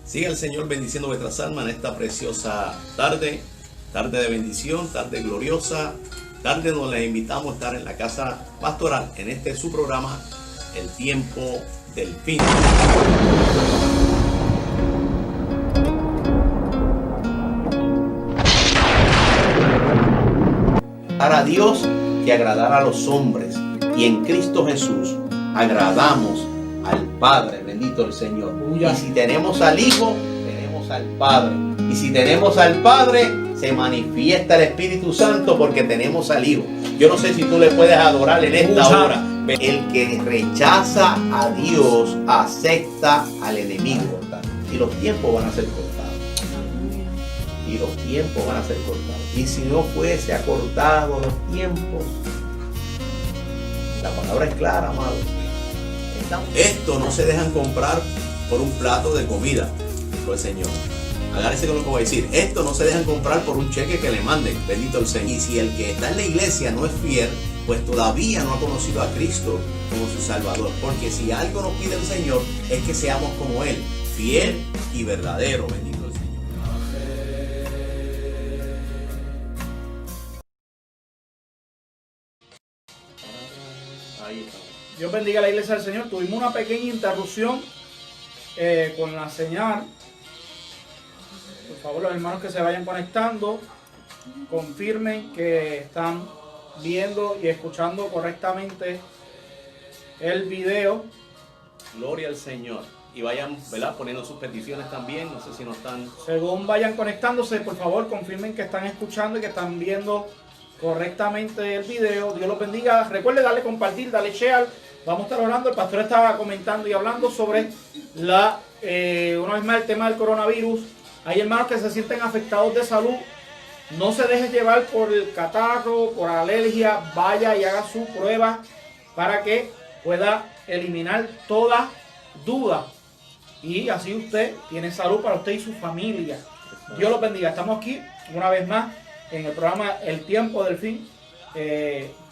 Siga el Señor bendiciendo vuestras almas en esta preciosa tarde, tarde de bendición, tarde gloriosa, tarde donde les invitamos a estar en la casa pastoral, en este su programa, El Tiempo del Fin. Para Dios que agradar a los hombres, y en Cristo Jesús agradamos al Padre, bendito el Señor. Y si tenemos al Hijo, tenemos al Padre. Y si tenemos al Padre, se manifiesta el Espíritu Santo porque tenemos al Hijo. Yo no sé si tú le puedes adorar en esta hora. El que rechaza a Dios acepta al enemigo. Y los tiempos van a ser cortados. Y los tiempos van a ser cortados. Y si no fuese acortado los tiempos, la palabra es clara, amado. Esto no se dejan comprar por un plato de comida, dijo el Señor. Agárrese con lo que voy a decir. Esto no se dejan comprar por un cheque que le manden, bendito el Señor. Y si el que está en la iglesia no es fiel, pues todavía no ha conocido a Cristo como su Salvador. Porque si algo nos pide el Señor es que seamos como Él, fiel y verdadero, bendito el Señor. Ahí está. Dios bendiga a la iglesia del Señor. Tuvimos una pequeña interrupción con la señal. Por favor, los hermanos que se vayan conectando, confirmen que están viendo y escuchando correctamente el video. Gloria al Señor. Y vayan, ¿verdad?, poniendo sus peticiones también. No sé si no están. Según vayan conectándose, por favor, confirmen que están escuchando y que están viendo correctamente el video. Dios los bendiga. Recuerde darle compartir, darle share. Vamos a estar orando. El pastor estaba comentando y hablando sobre una vez más, el tema del coronavirus. Hay hermanos que se sienten afectados de salud. No se deje llevar por el catarro, por alergia. Vaya y haga su prueba para que pueda eliminar toda duda. Y así usted tiene salud para usted y su familia. Dios los bendiga. Estamos aquí una vez más en el programa El Tiempo del Fin,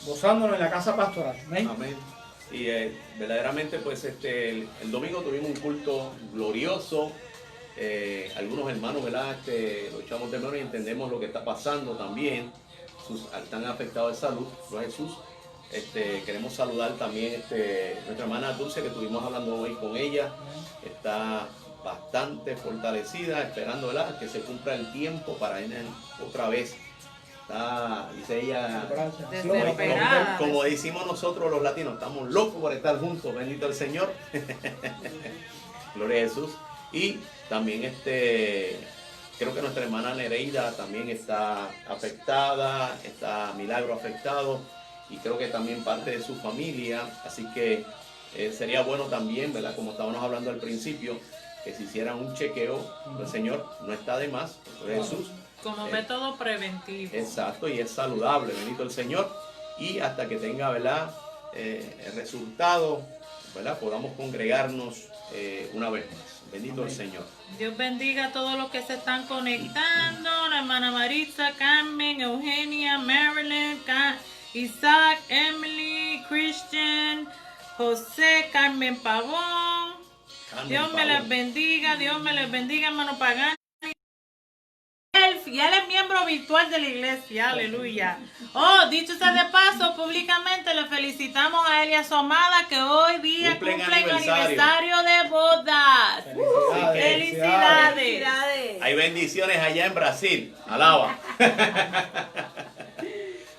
gozándonos en la casa pastoral. Amén. Amén. Y verdaderamente pues el domingo tuvimos un culto glorioso. Algunos hermanos, ¿verdad?, lo echamos de menos y entendemos lo que está pasando también. Están afectados de salud. Gloria a Jesús. Queremos saludar también nuestra hermana Dulce, que estuvimos hablando hoy con ella. Está bastante fortalecida, esperando, ¿verdad?, que se cumpla el tiempo para ir otra vez. Dice ella, como decimos nosotros los latinos, estamos locos por estar juntos, bendito el Señor. Gloria a Jesús. Y también creo que nuestra hermana Nereida también está afectada, está Milagro afectado, y creo que también parte de su familia. Así que sería bueno también, ¿verdad?, como estábamos hablando al principio, que se hicieran un chequeo. El Señor no está de más, Jesús. Como método preventivo. Exacto, y es saludable, bendito el Señor. Y hasta que tenga, ¿verdad?, el resultado, ¿verdad?, podamos congregarnos una vez más. Bendito Amén. El Señor. Dios bendiga a todos los que se están conectando. La hermana Maritza, Carmen, Eugenia, Marilyn, Isaac, Emily, Christian, José, Carmen Pavón. Dios me les bendiga, hermano Pagani. Y él es miembro virtual de la iglesia, aleluya. Oh, dicho sea de paso, públicamente le felicitamos a él y a su amada que hoy día cumplen aniversario de bodas. ¡Felicidades! Hay bendiciones allá en Brasil, alaba.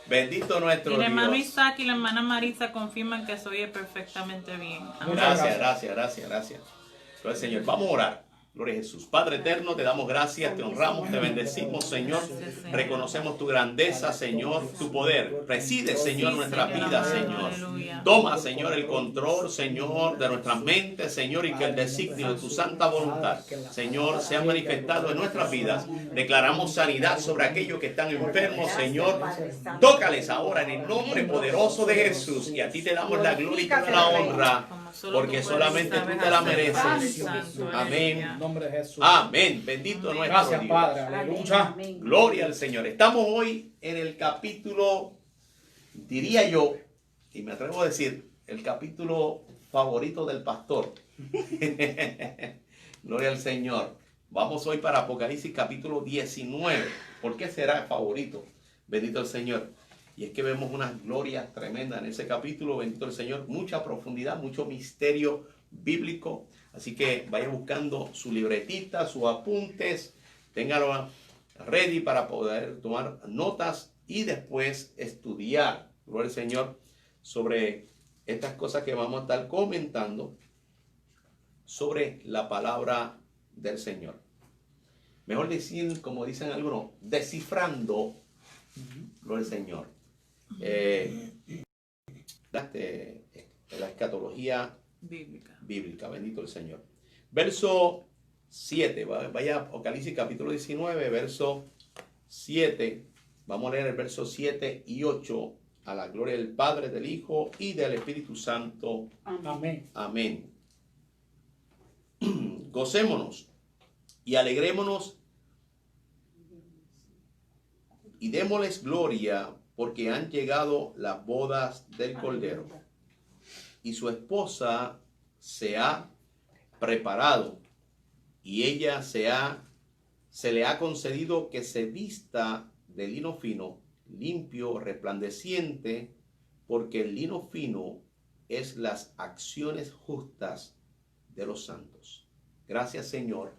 Bendito nuestro Dios. Y el hermano Isaac y la hermana Marisa confirman que se oye perfectamente bien. Amén. Gracias. Gloria al Señor. Vamos a orar. Gloria a Jesús. Padre eterno, te damos gracias, te honramos, te bendecimos, Señor. Reconocemos tu grandeza, Señor, tu poder. Preside, Señor, nuestra vida, Señor. Toma, Señor, el control, Señor, de nuestras mentes, Señor, y que el designio de tu santa voluntad, Señor, sea manifestado en nuestras vidas. Declaramos sanidad sobre aquellos que están enfermos, Señor. Tócales ahora en el nombre poderoso de Jesús. Y a ti te damos la gloria y toda la honra, porque solamente tú te la mereces. Amén. Nombre de Jesús. Amén. Bendito nuestro Gracias, Dios. Padre. Aleluya. Gloria al Señor. Estamos hoy en el capítulo, diría yo, y me atrevo a decir, el capítulo favorito del pastor. Gloria al Señor. Vamos hoy para Apocalipsis capítulo 19. ¿Por qué será el favorito? Bendito el Señor. Y es que vemos unas glorias tremendas en ese capítulo. Bendito el Señor. Mucha profundidad, mucho misterio bíblico. Así que vaya buscando su libretita, sus apuntes. Téngalo ready para poder tomar notas y después estudiar, gloria al Señor, sobre estas cosas que vamos a estar comentando sobre la palabra del Señor. Mejor decir, como dicen algunos, descifrando, gloria al Señor, la escatología bíblica, bendito el Señor. Verso 7, vaya a Apocalipsis capítulo 19, verso 7. Vamos a leer el verso 7 y 8. A la gloria del Padre, del Hijo y del Espíritu Santo. Amén. Amén. Gocémonos y alegrémonos y démosles gloria, porque han llegado las bodas del Cordero y su esposa se ha preparado, y ella se le ha concedido que se vista de lino fino, limpio, resplandeciente, porque el lino fino es las acciones justas de los santos. Gracias, Señor,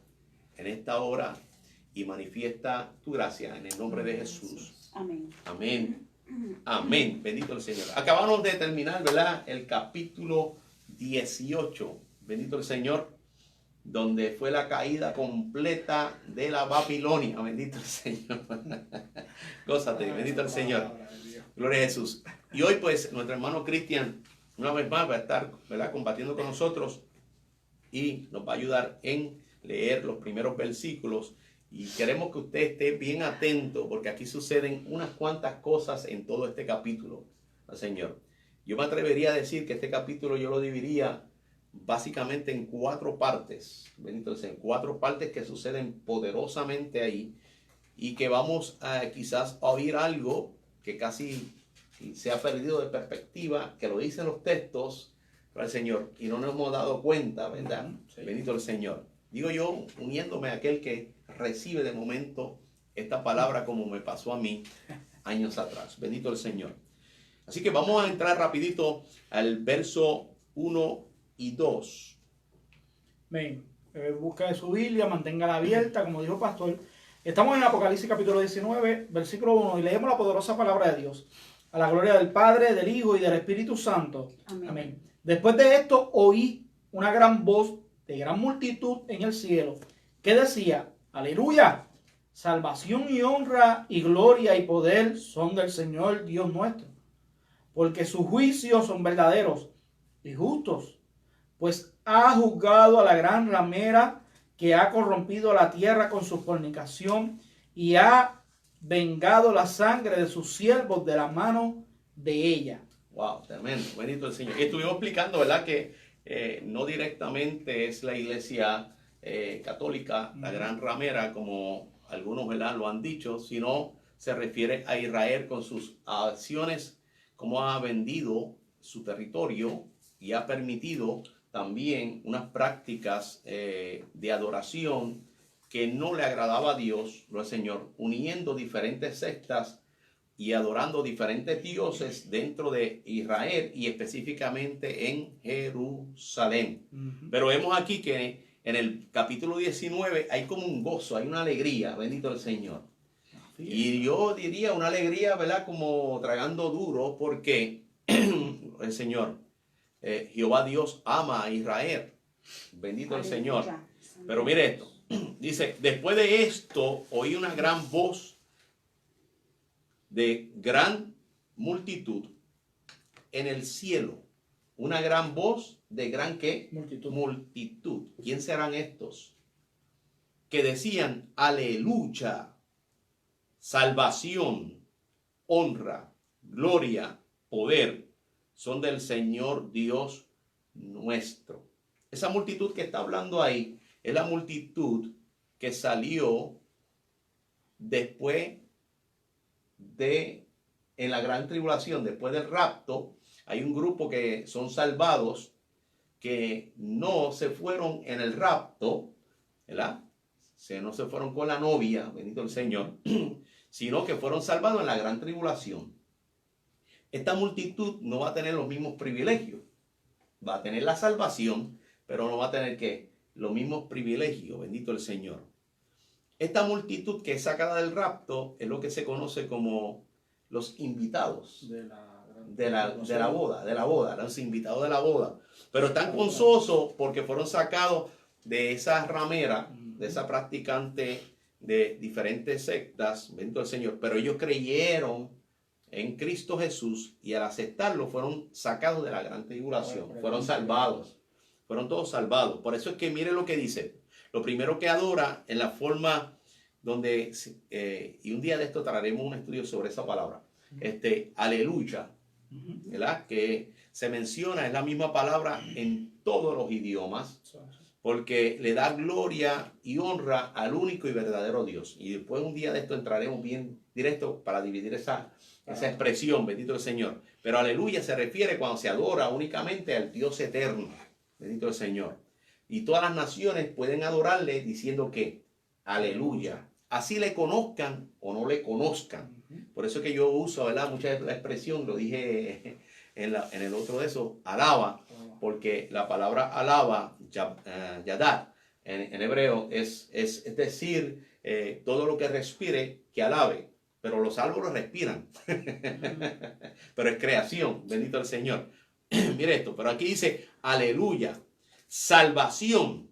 en esta hora, y manifiesta tu gracia en el nombre de Jesús. Amén. Amén. Amén. Bendito el Señor. Acabamos de terminar, ¿verdad?, el capítulo 18. Bendito el Señor, donde fue la caída completa de la Babilonia. Bendito el Señor. Gózate, bendito el Señor. Gloria a Jesús. Y hoy, pues, nuestro hermano Cristian, una vez más, va a estar, ¿verdad?, compartiendo con nosotros y nos va a ayudar en leer los primeros versículos. Y queremos que usted esté bien atento, porque aquí suceden unas cuantas cosas en todo este capítulo, Señor. Yo me atrevería a decir que este capítulo yo lo dividiría básicamente en 4 partes. Bendito sea, en 4 partes que suceden poderosamente ahí, y que vamos a quizás a oír algo que casi se ha perdido de perspectiva, que lo dicen los textos para el Señor, y no nos hemos dado cuenta, ¿verdad? Sí. Bendito el Señor. Digo yo, uniéndome a aquel que recibe de momento esta palabra, como me pasó a mí años atrás. Bendito el Señor. Así que vamos a entrar rapidito al verso 1 y 2. Amén. Busca de su Biblia, manténgala abierta, como dijo el pastor. Estamos en Apocalipsis capítulo 19, versículo 1, y leemos la poderosa palabra de Dios. A la gloria del Padre, del Hijo y del Espíritu Santo. Amén. Amén. Después de esto oí una gran voz de gran multitud en el cielo, que decía: aleluya, salvación y honra y gloria y poder son del Señor Dios nuestro, porque sus juicios son verdaderos y justos, pues ha juzgado a la gran ramera que ha corrompido la tierra con su fornicación, y ha vengado la sangre de sus siervos de la mano de ella. Wow, tremendo, bendito el Señor. Y estuvimos explicando, ¿verdad?, que no directamente es la iglesia católica, la gran ramera, como algunos, ¿verdad?, lo han dicho, sino se refiere a Israel con sus acciones, como ha vendido su territorio y ha permitido también unas prácticas de adoración que no le agradaba a Dios, lo Señor, uniendo diferentes sectas y adorando diferentes dioses dentro de Israel y específicamente en Jerusalén. Pero vemos aquí que en el capítulo 19 hay como un gozo, hay una alegría, bendito el Señor. Y yo diría una alegría, ¿verdad?, como tragando duro, porque el Señor, Jehová Dios ama a Israel. Bendito el Señor. Pero mire esto, dice: después de esto oí una gran voz de gran multitud en el cielo. Una gran voz de gran ¿qué? Multitud. ¿Quién serán estos? Que decían: aleluya, salvación, honra, gloria, poder son del Señor Dios nuestro. Esa multitud que está hablando ahí es la multitud que salió después en la gran tribulación, después del rapto. Hay un grupo que son salvados, que no se fueron en el rapto, ¿verdad?, no se fueron con la novia, bendito el Señor, sino que fueron salvados en la gran tribulación. Esta multitud no va a tener los mismos privilegios. Va a tener la salvación, pero no va a tener ¿qué? Los mismos privilegios, bendito el Señor. Esta multitud que es sacada del rapto es lo que se conoce como los invitados de la boda, los invitados de la boda. Pero están gozosos porque fueron sacados de esa ramera, de esa practicante de diferentes sectas, bendito el Señor. Pero ellos creyeron en Cristo Jesús y al aceptarlo fueron sacados de la gran tribulación, fueron salvados, fueron todos salvados. Por eso es que mire lo que dice. Lo primero que adora en la forma donde, y un día de esto traeremos un estudio sobre esa palabra, aleluya, ¿verdad? Que se menciona, es la misma palabra en todos los idiomas, porque le da gloria y honra al único y verdadero Dios. Y después un día de esto entraremos bien directo para dividir esa expresión, bendito el Señor. Pero aleluya se refiere cuando se adora únicamente al Dios eterno, bendito el Señor. Y todas las naciones pueden adorarle diciendo que aleluya. Así le conozcan o no le conozcan. Por eso es que yo uso, ¿verdad?, mucha la expresión, lo dije en el otro de eso, alaba, porque la palabra alaba, yadad, en hebreo, es decir, todo lo que respire, que alabe. Pero los árboles respiran. Pero es creación, bendito el Señor. Mire esto, pero aquí dice aleluya, salvación.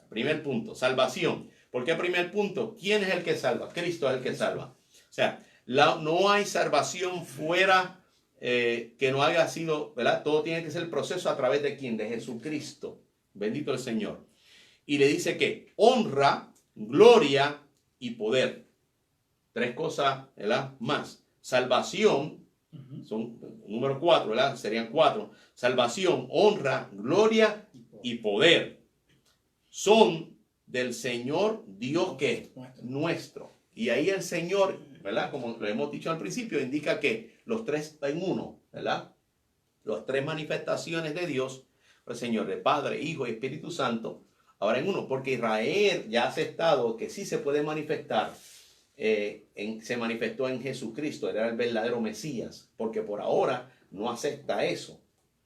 Primer punto, salvación. ¿Por qué primer punto? ¿Quién es el que salva? Cristo es el que salva. O sea, no hay salvación fuera que no haya sido, ¿verdad? Todo tiene que ser el proceso a través de quién, de Jesucristo. Bendito el Señor. Y le dice que honra, gloria y poder. Tres cosas, ¿verdad? Más. Salvación, son número 4, ¿verdad? Serían 4. Salvación, honra, gloria y poder. Son del Señor Dios que es nuestro. Y ahí el Señor, ¿verdad? Como lo hemos dicho al principio, indica que los tres en uno, ¿verdad? Las tres manifestaciones de Dios, el Señor, de Padre, Hijo y Espíritu Santo, ahora en uno, porque Israel ya ha aceptado que sí se puede manifestar, se manifestó en Jesucristo, era el verdadero Mesías, porque por ahora no acepta eso.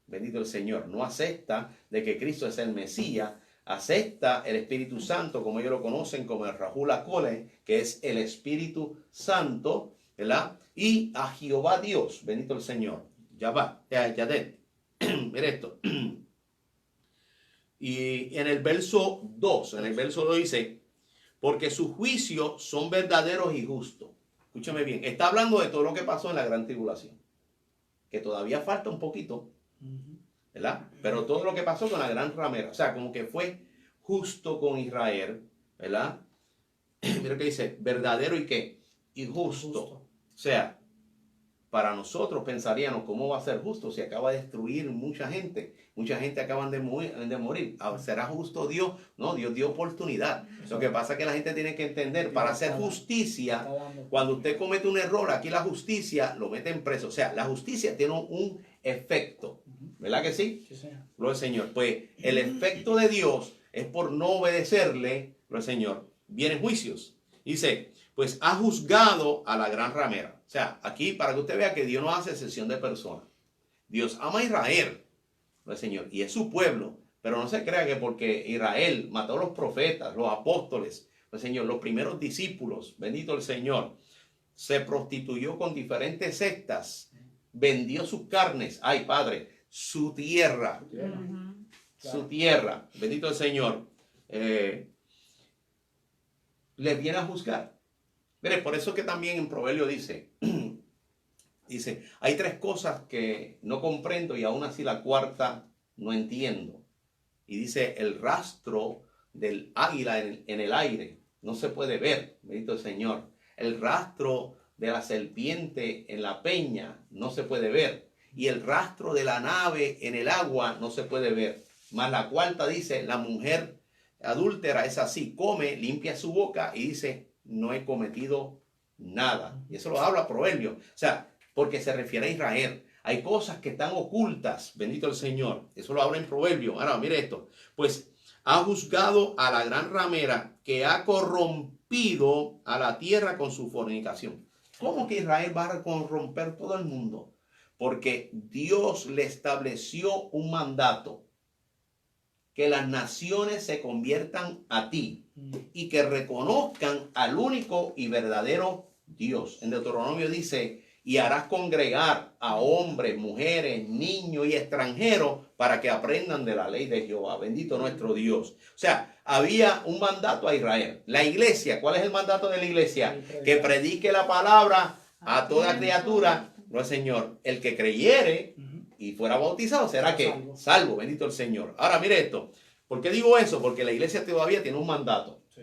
Bendito el Señor, no acepta de que Cristo es el Mesías, acepta el Espíritu Santo, como ellos lo conocen, como el Rahul Akole, que es el Espíritu Santo, ¿verdad? Y a Jehová Dios, bendito el Señor, Yadé. Mire esto. Y en el verso 2 dice, porque sus juicios son verdaderos y justos. Escúchame bien, está hablando de todo lo que pasó en la gran tribulación, que todavía falta un poquito, ¿verdad? Pero todo lo que pasó con la gran ramera, o sea, como que fue justo con Israel, ¿verdad? Mira que dice, verdadero y qué, y justo. O sea, para nosotros pensaríamos, ¿cómo va a ser justo si acaba de destruir mucha gente? Mucha gente acaban de morir. ¿Será justo Dios? No, Dios dio oportunidad. Lo que pasa es que la gente tiene que entender, para hacer justicia, cuando usted comete un error, aquí la justicia lo mete en preso. O sea, la justicia tiene un efecto. ¿Verdad que sí? Sí, señor. Gloria al Señor. Pues el efecto de Dios es por no obedecerle, gloria al Señor, vienen juicios. Dice, pues ha juzgado a la gran ramera. O sea, aquí para que usted vea que Dios no hace excepción de personas. Dios ama a Israel, gloria al Señor, y es su pueblo. Pero no se crea que porque Israel mató a los profetas, los apóstoles, gloria al Señor, los primeros discípulos, bendito el Señor, se prostituyó con diferentes sectas, vendió sus carnes, ay Padre, su tierra, bendito el Señor, le viene a juzgar. Mire, por eso que también en Proverbio dice, hay tres cosas que no comprendo y aún así la cuarta no entiendo. Y dice, el rastro del águila en el aire no se puede ver, bendito el Señor. El rastro de la serpiente en la peña no se puede ver. Y el rastro de la nave en el agua no se puede ver. Más la cuarta dice, la mujer adúltera es así, come, limpia su boca y dice, no he cometido nada. Y eso lo habla Proverbio. O sea, porque se refiere a Israel. Hay cosas que están ocultas, bendito el Señor. Eso lo habla en Proverbio. Ahora, mire esto. Pues ha juzgado a la gran ramera que ha corrompido a la tierra con su fornicación. ¿Cómo que Israel va a corromper todo el mundo? Porque Dios le estableció un mandato. Que las naciones se conviertan a ti y que reconozcan al único y verdadero Dios. En Deuteronomio dice, y harás congregar a hombres, mujeres, niños y extranjeros para que aprendan de la ley de Jehová. Bendito nuestro Dios. O sea, había un mandato a Israel. La iglesia, ¿cuál es el mandato de la iglesia? Que predique la palabra a toda criatura. No es Señor. El que creyere y fuera bautizado será que salvo. Bendito el Señor. Ahora mire esto. ¿Por qué digo eso? Porque la iglesia todavía tiene un mandato. Sí.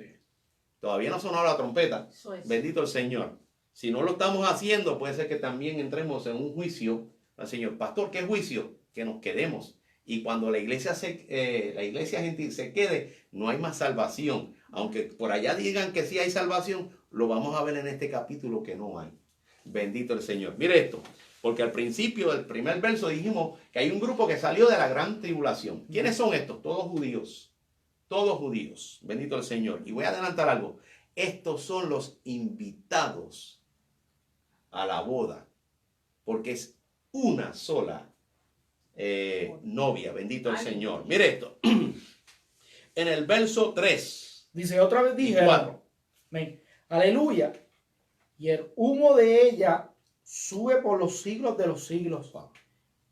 Todavía no ha sonado la trompeta. Bendito el Señor. Si no lo estamos haciendo, puede ser que también entremos en un juicio al Señor. Pastor, ¿qué juicio? Que nos quedemos. Y cuando la iglesia gentil se quede, no hay más salvación. Aunque por allá digan que sí hay salvación, lo vamos a ver en este capítulo que no hay. Bendito el Señor. Mire esto. Porque al principio del primer verso dijimos que hay un grupo que salió de la gran tribulación. ¿Quiénes son estos? Todos judíos. Todos judíos. Bendito el Señor. Y voy a adelantar algo. Estos son los invitados a la boda. Porque es una sola novia. Bendito el Señor. Mire esto. En el verso 3. Dice, otra vez dije. 4. Aleluya. Y el humo de ella sube por los siglos de los siglos.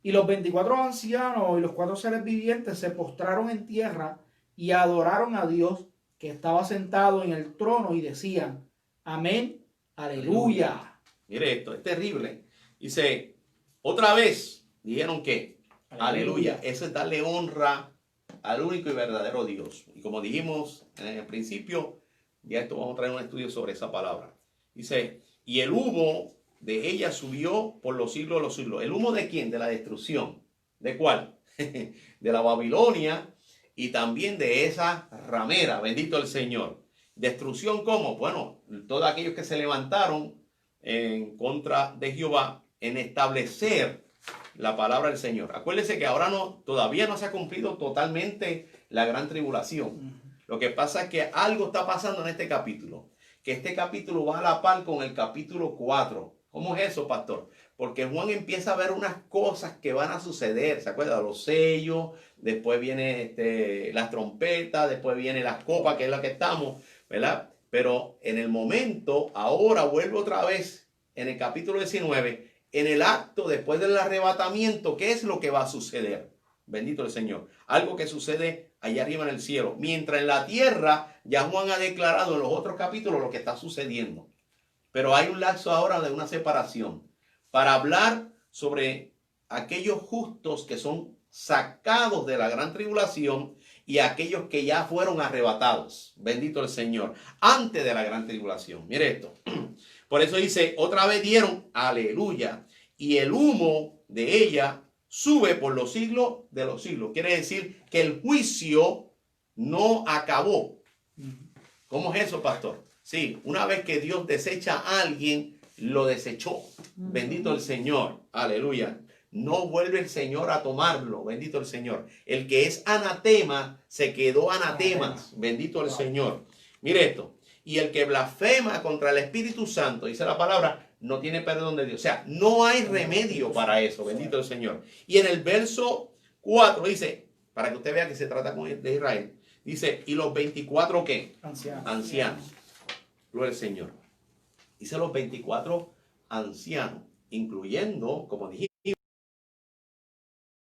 Y los 24 ancianos y los 4 seres vivientes se postraron en tierra y adoraron a Dios que estaba sentado en el trono y decían, amén, aleluya. Mire esto, es terrible. Dice, otra vez, dijeron que, aleluya. Eso es darle honra al único y verdadero Dios. Y como dijimos en el principio, ya esto vamos a traer un estudio sobre esa palabra. Dice, y el humo de ella subió por los siglos de los siglos. ¿El humo de quién? De la destrucción. ¿De cuál? De la Babilonia y también de esa ramera. Bendito el Señor. ¿Destrucción cómo? Bueno, todos aquellos que se levantaron en contra de Jehová en establecer la palabra del Señor. Acuérdense que ahora todavía no se ha cumplido totalmente la gran tribulación. Lo que pasa es que algo está pasando en este capítulo. Que este capítulo va a la par con el capítulo 4. ¿Cómo es eso, pastor? Porque Juan empieza a ver unas cosas que van a suceder. ¿Se acuerda? Los sellos, después viene las trompetas, después viene las copas, que es la que estamos, ¿verdad? Pero en el momento, ahora vuelve otra vez en el capítulo 19, en el acto después del arrebatamiento, ¿qué es lo que va a suceder? Bendito el Señor. Algo que sucede allá arriba en el cielo. Mientras en la tierra, ya Juan ha declarado en los otros capítulos lo que está sucediendo. Pero hay un lapso ahora de una separación para hablar sobre aquellos justos que son sacados de la gran tribulación y aquellos que ya fueron arrebatados. Bendito el Señor. Antes de la gran tribulación. Mire esto. Por eso dice, otra vez dieron aleluya. Y el humo de ella sube por los siglos de los siglos. Quiere decir que el juicio no acabó. ¿Cómo es eso, pastor? Sí, una vez que Dios desecha a alguien, lo desechó. Bendito el Señor. Aleluya. No vuelve el Señor a tomarlo. Bendito el Señor. El que es anatema, se quedó anatema. Bendito el Señor. Mire esto. Y el que blasfema contra el Espíritu Santo, dice la palabra, no tiene perdón de Dios. O sea, no hay remedio para eso. Bendito el Señor. Y en el verso 4 dice, para que usted vea que se trata de Israel, dice, ¿y los 24 qué? Ancianos. Gloria al Señor. Dice los 24 ancianos, incluyendo, como dijimos,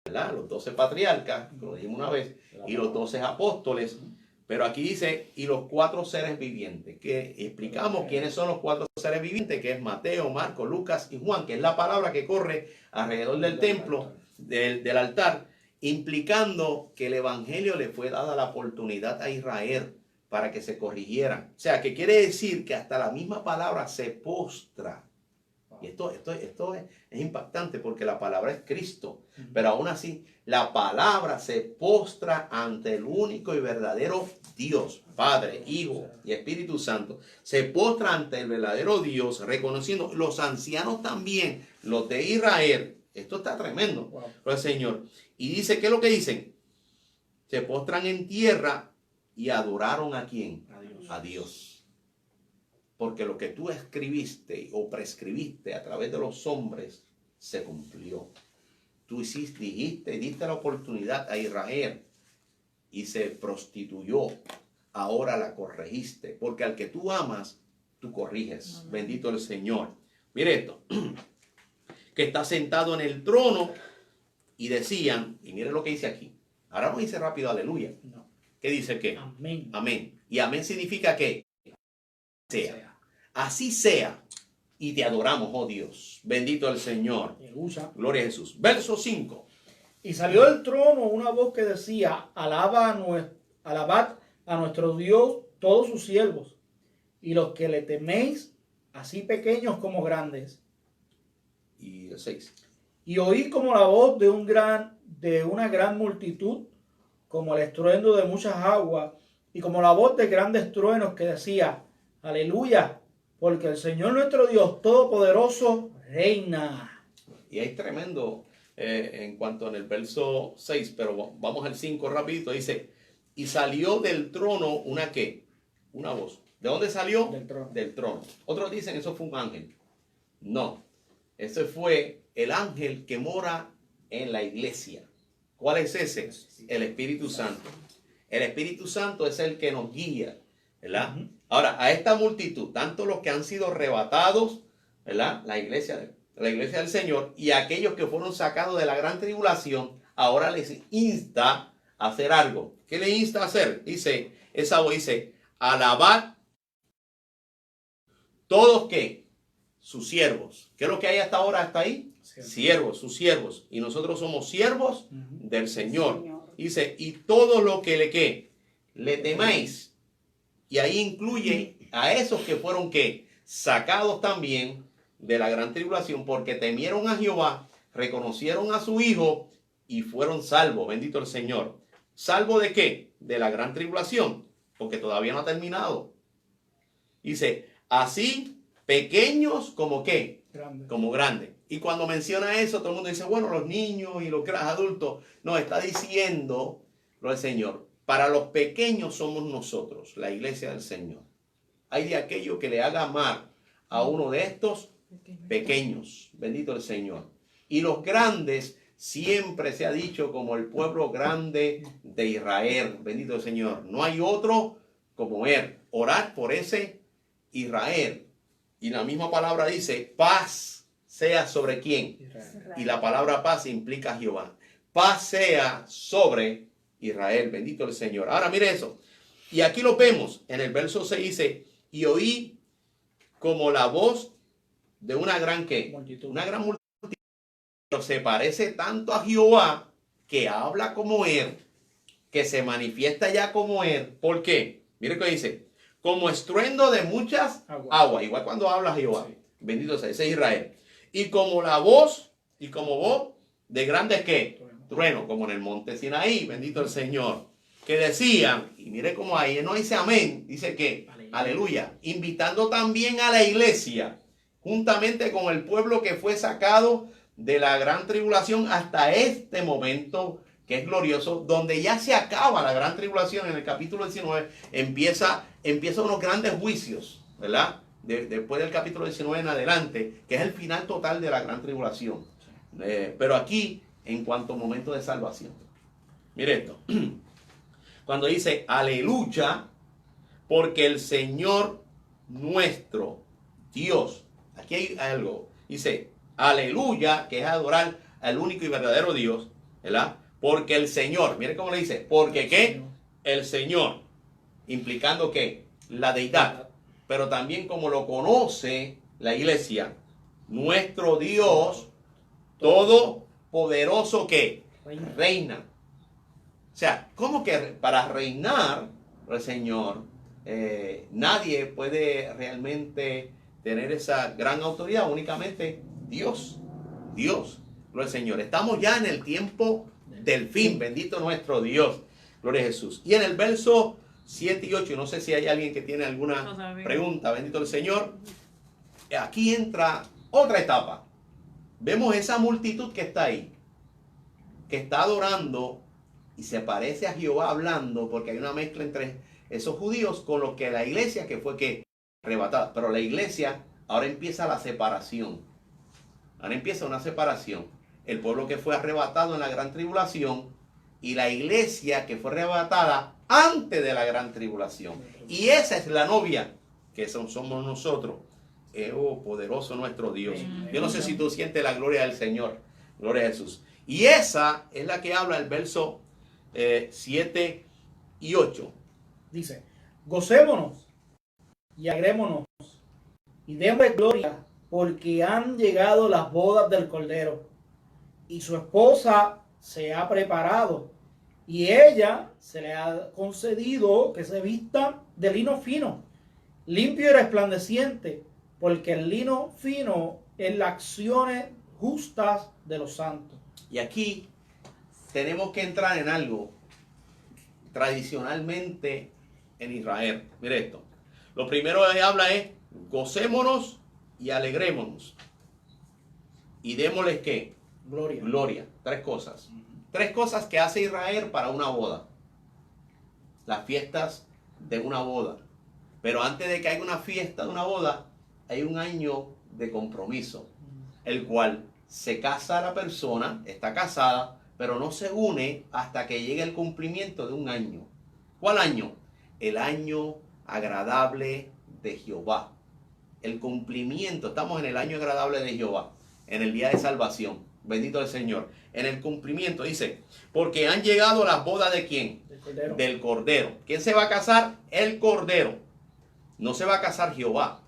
¿verdad? Los 12 patriarcas, lo dijimos una vez, y los 12 apóstoles. Pero aquí dice, y los 4 seres vivientes, que explicamos quiénes son los 4 seres vivientes, que es Mateo, Marcos, Lucas y Juan, que es la palabra que corre alrededor del templo, del altar, implicando que el evangelio le fue dada la oportunidad a Israel para que se corrigieran. O sea, que quiere decir que hasta la misma palabra se postra. Y esto es impactante porque la palabra es Cristo. Pero aún así, la palabra se postra ante el único y verdadero Dios, Padre, Hijo y Espíritu Santo. Se postra ante el verdadero Dios, reconociendo los ancianos también, los de Israel. Esto está tremendo, el Señor. Y dice, ¿qué es lo que dicen? se postran en tierra y adoraron ¿a quién? A Dios. A Dios. Porque lo que tú escribiste o prescribiste a través de los hombres se cumplió. Tú dijiste, diste la oportunidad a Israel y se prostituyó. Ahora la corregiste. Porque al que tú amas, tú corriges. Amén. Bendito el Señor. Mire esto. Que está sentado en el trono y decían, y mire lo que dice aquí. Ahora no dice rápido aleluya. No. ¿Qué dice qué? Amén. Amén. Y amén significa que sea. Así sea. Y te adoramos, oh Dios. Bendito el Señor. Aleluya. Gloria a Jesús. Verso 5. Y salió del trono una voz que decía, alabad a nuestro Dios todos sus siervos, y los que le teméis, así pequeños como grandes. Y el 6. Y oí como la voz de una gran multitud, como el estruendo de muchas aguas, y como la voz de grandes truenos que decía, aleluya, porque el Señor nuestro Dios Todopoderoso reina. Y hay tremendo en cuanto en el verso 6, pero vamos al 5 rapidito. Dice, y salió del trono una ¿qué? Una voz. ¿De dónde salió? Del trono. Del trono. Otros dicen eso fue un ángel. No, ese fue el ángel que mora en la iglesia. ¿Cuál es ese? El Espíritu Santo. El Espíritu Santo es el que nos guía, ¿verdad? Ahora, a esta multitud, tanto los que han sido arrebatados, ¿verdad? La iglesia del Señor, y aquellos que fueron sacados de la gran tribulación, ahora les insta a hacer algo. ¿Qué le insta a hacer? Dice, esa voz dice, alabad todos que sus siervos. ¿Qué es lo que hay hasta ahora, hasta ahí? Siervos, sus siervos. Y nosotros somos siervos del Señor. Dice, y todo lo que le temáis. Y ahí incluye a esos que fueron sacados también de la gran tribulación, porque temieron a Jehová, reconocieron a su Hijo y fueron salvos. Bendito el Señor. ¿Salvo de qué? De la gran tribulación, porque todavía no ha terminado. Dice, así pequeños como ¿qué? Grande. Como grandes. Y cuando menciona eso, todo el mundo dice, bueno, los niños y los adultos. No, está diciendo lo del Señor. Para los pequeños somos nosotros, la iglesia del Señor. Hay de aquello que le haga amar a uno de estos pequeños. Bendito el Señor. Y los grandes siempre se ha dicho como el pueblo grande de Israel. Bendito el Señor. No hay otro como él. Orad por ese Israel. Y la misma palabra dice, paz sea sobre quién. Israel. Y la palabra paz implica Jehová. Paz sea sobre Israel. Bendito el Señor. Ahora mire eso. Y aquí lo vemos. En el verso 6 dice, y oí como la voz de una gran ¿qué? Multitud. Una gran multitud. Pero se parece tanto a Jehová, que habla como él, que se manifiesta ya como él. ¿Por qué? Mire que dice, como estruendo de muchas aguas. Igual cuando habla Jehová. Sí. Bendito sea, ese es Israel. Y como la voz, y como voz de grandes ¿qué? Trueno, como en el monte Sinaí. Bendito el Señor. Que decían, y mire cómo ahí no dice amén, dice que aleluya. Invitando también a la iglesia, juntamente con el pueblo que fue sacado de la gran tribulación hasta este momento que es glorioso, donde ya se acaba la gran tribulación. En el capítulo 19 empieza unos grandes juicios, ¿verdad? Después del capítulo 19 en adelante, que es el final total de la gran tribulación. Pero aquí, en cuanto a momento de salvación, mire esto. Cuando dice aleluya, porque el Señor nuestro Dios, aquí hay algo, dice aleluya, que es adorar al único y verdadero Dios, ¿verdad? Porque el Señor, mire cómo le dice, porque ¿qué? El Señor, implicando que la deidad, pero también como lo conoce la iglesia, nuestro Dios todopoderoso que reina. O sea, ¿cómo que para reinar el Señor nadie puede realmente tener esa gran autoridad? Únicamente Dios, gloria al Señor. Estamos ya en el tiempo del fin, bendito nuestro Dios, gloria a Jesús. Y en el verso 7 y 8, no sé si hay alguien que tiene alguna pregunta, bendito el Señor. Aquí entra otra etapa. Vemos esa multitud que está ahí, que está adorando y se parece a Jehová hablando, porque hay una mezcla entre esos judíos con lo que la iglesia que fue que arrebatada. Pero la iglesia, ahora empieza la separación. Ahora empieza una separación. El pueblo que fue arrebatado en la gran tribulación y la iglesia que fue arrebatada antes de la gran tribulación. Y esa es la novia que somos nosotros. Oh, poderoso nuestro Dios. Yo no sé si tú sientes la gloria del Señor. Gloria a Jesús. Y esa es la que habla el verso 7 y 8. Dice, gocémonos y alegrémonos y démosle gloria porque han llegado las bodas del Cordero y su esposa se ha preparado y ella se le ha concedido que se vista de lino fino, limpio y resplandeciente, porque el lino fino es las acciones justas de los santos. Y aquí tenemos que entrar en algo tradicionalmente en Israel. Mire esto. Lo primero que habla es gocémonos y alegrémonos. Y démosles ¿qué? Gloria. Gloria. Tres cosas. Tres cosas que hace Israel para una boda. Las fiestas de una boda. Pero antes de que haya una fiesta de una boda, hay un año de compromiso, el cual se casa la persona, está casada, pero no se une hasta que llegue el cumplimiento de un año. ¿Cuál año? El año agradable de Jehová. El cumplimiento, estamos en el año agradable de Jehová, en el día de salvación. Bendito el Señor. En el cumplimiento dice, porque han llegado las bodas ¿de quién? Del Cordero. Del Cordero. ¿Quién se va a casar? El Cordero. No se va a casar Jehová,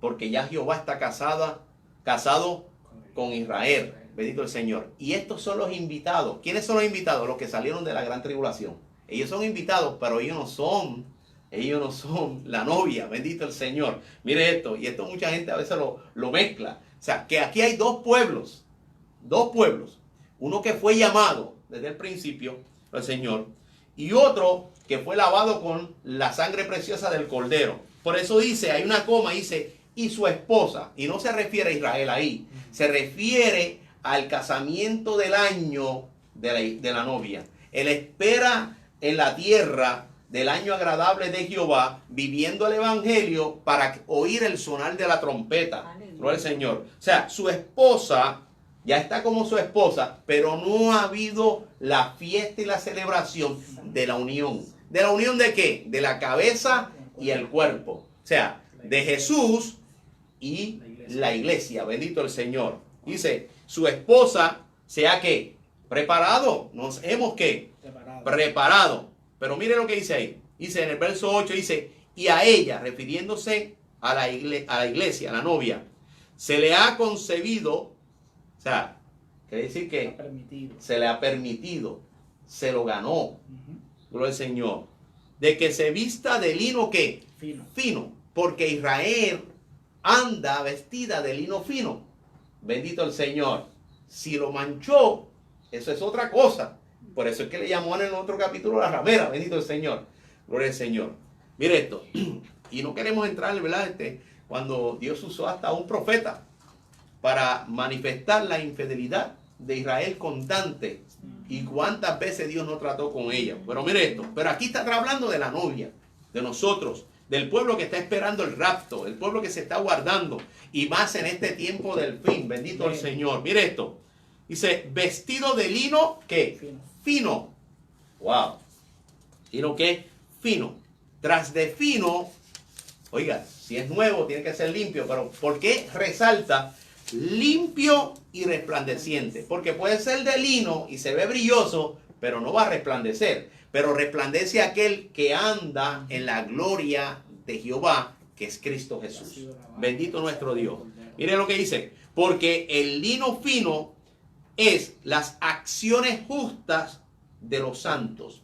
porque ya Jehová está casado con Israel. Bendito el Señor. Y estos son los invitados. ¿Quiénes son los invitados? Los que salieron de la gran tribulación. Ellos son invitados, pero ellos no son la novia. Bendito el Señor. Mire esto. Y esto mucha gente a veces lo mezcla. O sea, que aquí hay dos pueblos. Dos pueblos. Uno que fue llamado desde el principio, el Señor. Y otro que fue lavado con la sangre preciosa del Cordero. Por eso dice, hay una coma, dice, y su esposa. Y no se refiere a Israel ahí. Se refiere al casamiento del año de la novia. Él espera en la tierra del año agradable de Jehová, viviendo el evangelio para oír el sonar de la trompeta. Gloria al Señor. O sea, su esposa ya está como su esposa, pero no ha habido la fiesta y la celebración de la unión. ¿De la unión de qué? De la cabeza y el cuerpo. O sea, de Jesús y la iglesia. Bendito el Señor. Dice, su esposa se ha ¿qué? Preparado. Nos hemos ¿qué? Preparado. Pero mire lo que dice ahí. Dice en el verso 8, dice, y a ella, refiriéndose a la iglesia, a la novia, se le ha concebido, o sea, quiere decir que se le ha permitido, se lo ganó, gloria al Señor, de que se vista de lino ¿qué? Fino, porque Israel anda vestida de lino fino. Bendito el Señor. Si lo manchó, eso es otra cosa. Por eso es que le llamó en el otro capítulo la ramera. Bendito el Señor. Gloria al Señor. Mire esto. Y no queremos entrar, ¿verdad? Cuando Dios usó hasta un profeta para manifestar la infidelidad de Israel constante. Y cuántas veces Dios no trató con ella. Pero mire esto. Pero aquí está hablando de la novia, de nosotros, del pueblo que está esperando el rapto, el pueblo que se está guardando. Y más en este tiempo del fin. Bendito el Señor. Mire esto. Dice, vestido de lino, ¿qué? Fino. Wow. ¿Lino qué? Fino. Tras de fino, oiga, si es nuevo, tiene que ser limpio. Pero ¿por qué resalta limpio y resplandeciente? Porque puede ser de lino y se ve brilloso, pero no va a resplandecer. Pero resplandece aquel que anda en la gloria de Jehová, que es Cristo Jesús. Bendito nuestro Dios. Mire lo que dice. Porque el lino fino es las acciones justas de los santos.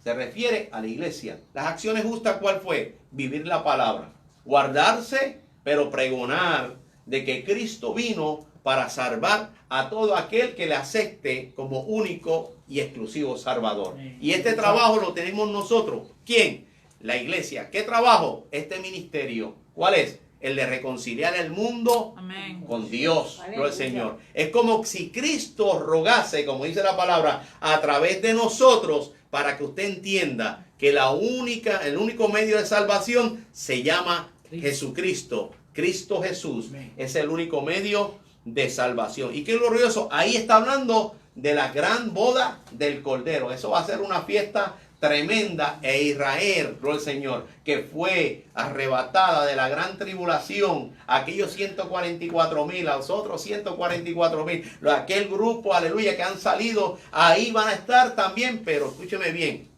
Se refiere a la iglesia. Las acciones justas, ¿cuál fue? Vivir la palabra. Guardarse, pero pregonar de que Cristo vino para salvar a todo aquel que le acepte como único y exclusivo Salvador. Y este trabajo lo tenemos nosotros. ¿Quién? La iglesia. ¿Qué trabajo? Este ministerio. ¿Cuál es? el de reconciliar el mundo Amén. con Dios. Gloria al Aleluya. Señor. Es como si Cristo rogase, como dice la palabra, a través de nosotros, para que usted entienda que el único medio de salvación se llama Jesucristo. Cristo Jesús Amén. es el único medio de salvación. Y qué glorioso, ahí está hablando de la gran boda del Cordero. Eso va a ser una fiesta tremenda. E Israel, gloria al Señor, que fue arrebatada de la gran tribulación, aquellos 144,000, a los otros 144,000, aquel grupo, aleluya, que han salido, ahí van a estar también. Pero escúcheme bien,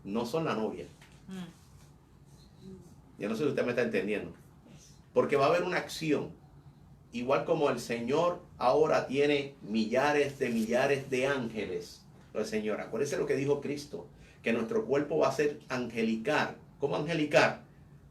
no son la novia. Yo no sé si usted me está entendiendo, porque va a haber una acción. Igual como el Señor ahora tiene millares de ángeles. El Señor, acuérdese lo que dijo Cristo, que nuestro cuerpo va a ser angelical. ¿Cómo angelical?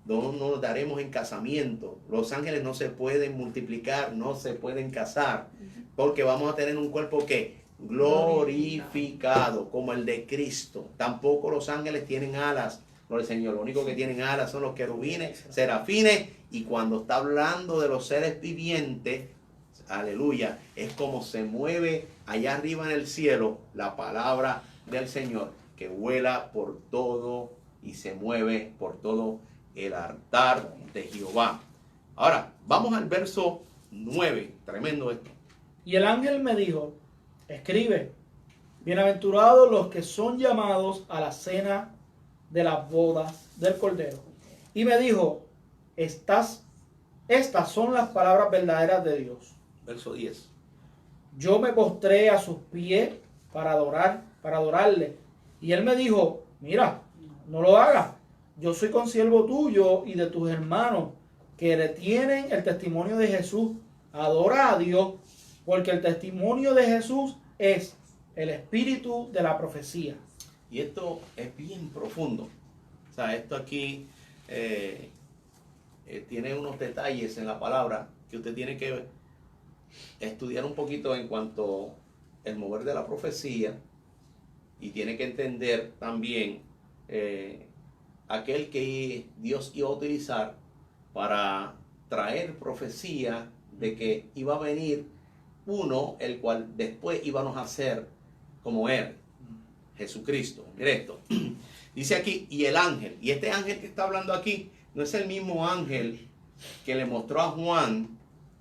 No nos daremos en casamiento. Los ángeles no se pueden multiplicar, no se pueden casar, porque vamos a tener un cuerpo que glorificado, como el de Cristo. Tampoco los ángeles tienen alas. No, el Señor, lo único que tienen alas son los querubines, serafines, y cuando está hablando de los seres vivientes, aleluya, es como se mueve allá arriba en el cielo la palabra del Señor, que vuela por todo y se mueve por todo el altar de Jehová. Ahora, vamos al verso 9, tremendo esto. Y el ángel me dijo, escribe, bienaventurados los que son llamados a la cena de las bodas del Cordero. Y me dijo, estas son las palabras verdaderas de Dios. Verso 10. Yo me postré a sus pies para adorarle. Y él me dijo, mira, no lo hagas. Yo soy consiervo tuyo y de tus hermanos que retienen el testimonio de Jesús. Adora a Dios, porque el testimonio de Jesús es el espíritu de la profecía. Y esto es bien profundo. O sea, esto aquí tiene unos detalles en la palabra que usted tiene que estudiar un poquito en cuanto al mover de la profecía, y tiene que entender también aquel que Dios iba a utilizar para traer profecía de que iba a venir uno, el cual después íbamos a ser como él, Jesucristo. Mire esto, dice aquí, y el ángel, y este ángel que está hablando aquí no es el mismo ángel que le mostró a Juan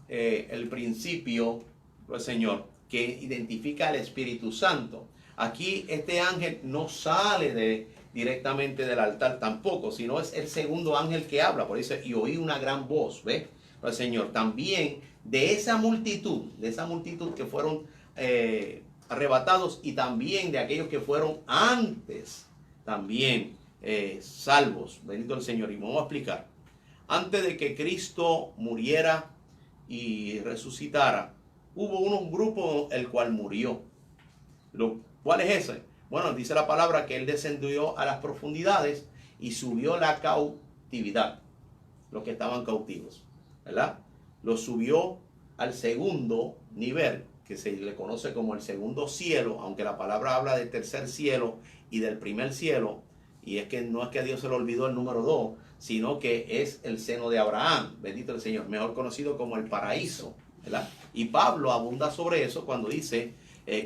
el principio del Señor, que identifica al Espíritu Santo. Aquí este ángel no sale directamente del altar tampoco, sino es el segundo ángel que habla. Por eso, y oí una gran voz, ¿ve? El Señor también de esa multitud que fueron arrebatados, y también de aquellos que fueron antes también salvos. Bendito el Señor. Y vamos a explicar. Antes de que Cristo muriera y resucitara, hubo un grupo el cual murió. ¿Cuál es ese? Bueno, dice la palabra que él descendió a las profundidades y subió la cautividad, los que estaban cautivos, ¿verdad? Lo subió al segundo nivel, que se le conoce como el segundo cielo, aunque la palabra habla del tercer cielo y del primer cielo, y es que no es que a Dios se le olvidó el número 2, sino que es el seno de Abraham, bendito el Señor, mejor conocido como el paraíso, ¿verdad? Y Pablo abunda sobre eso cuando dice,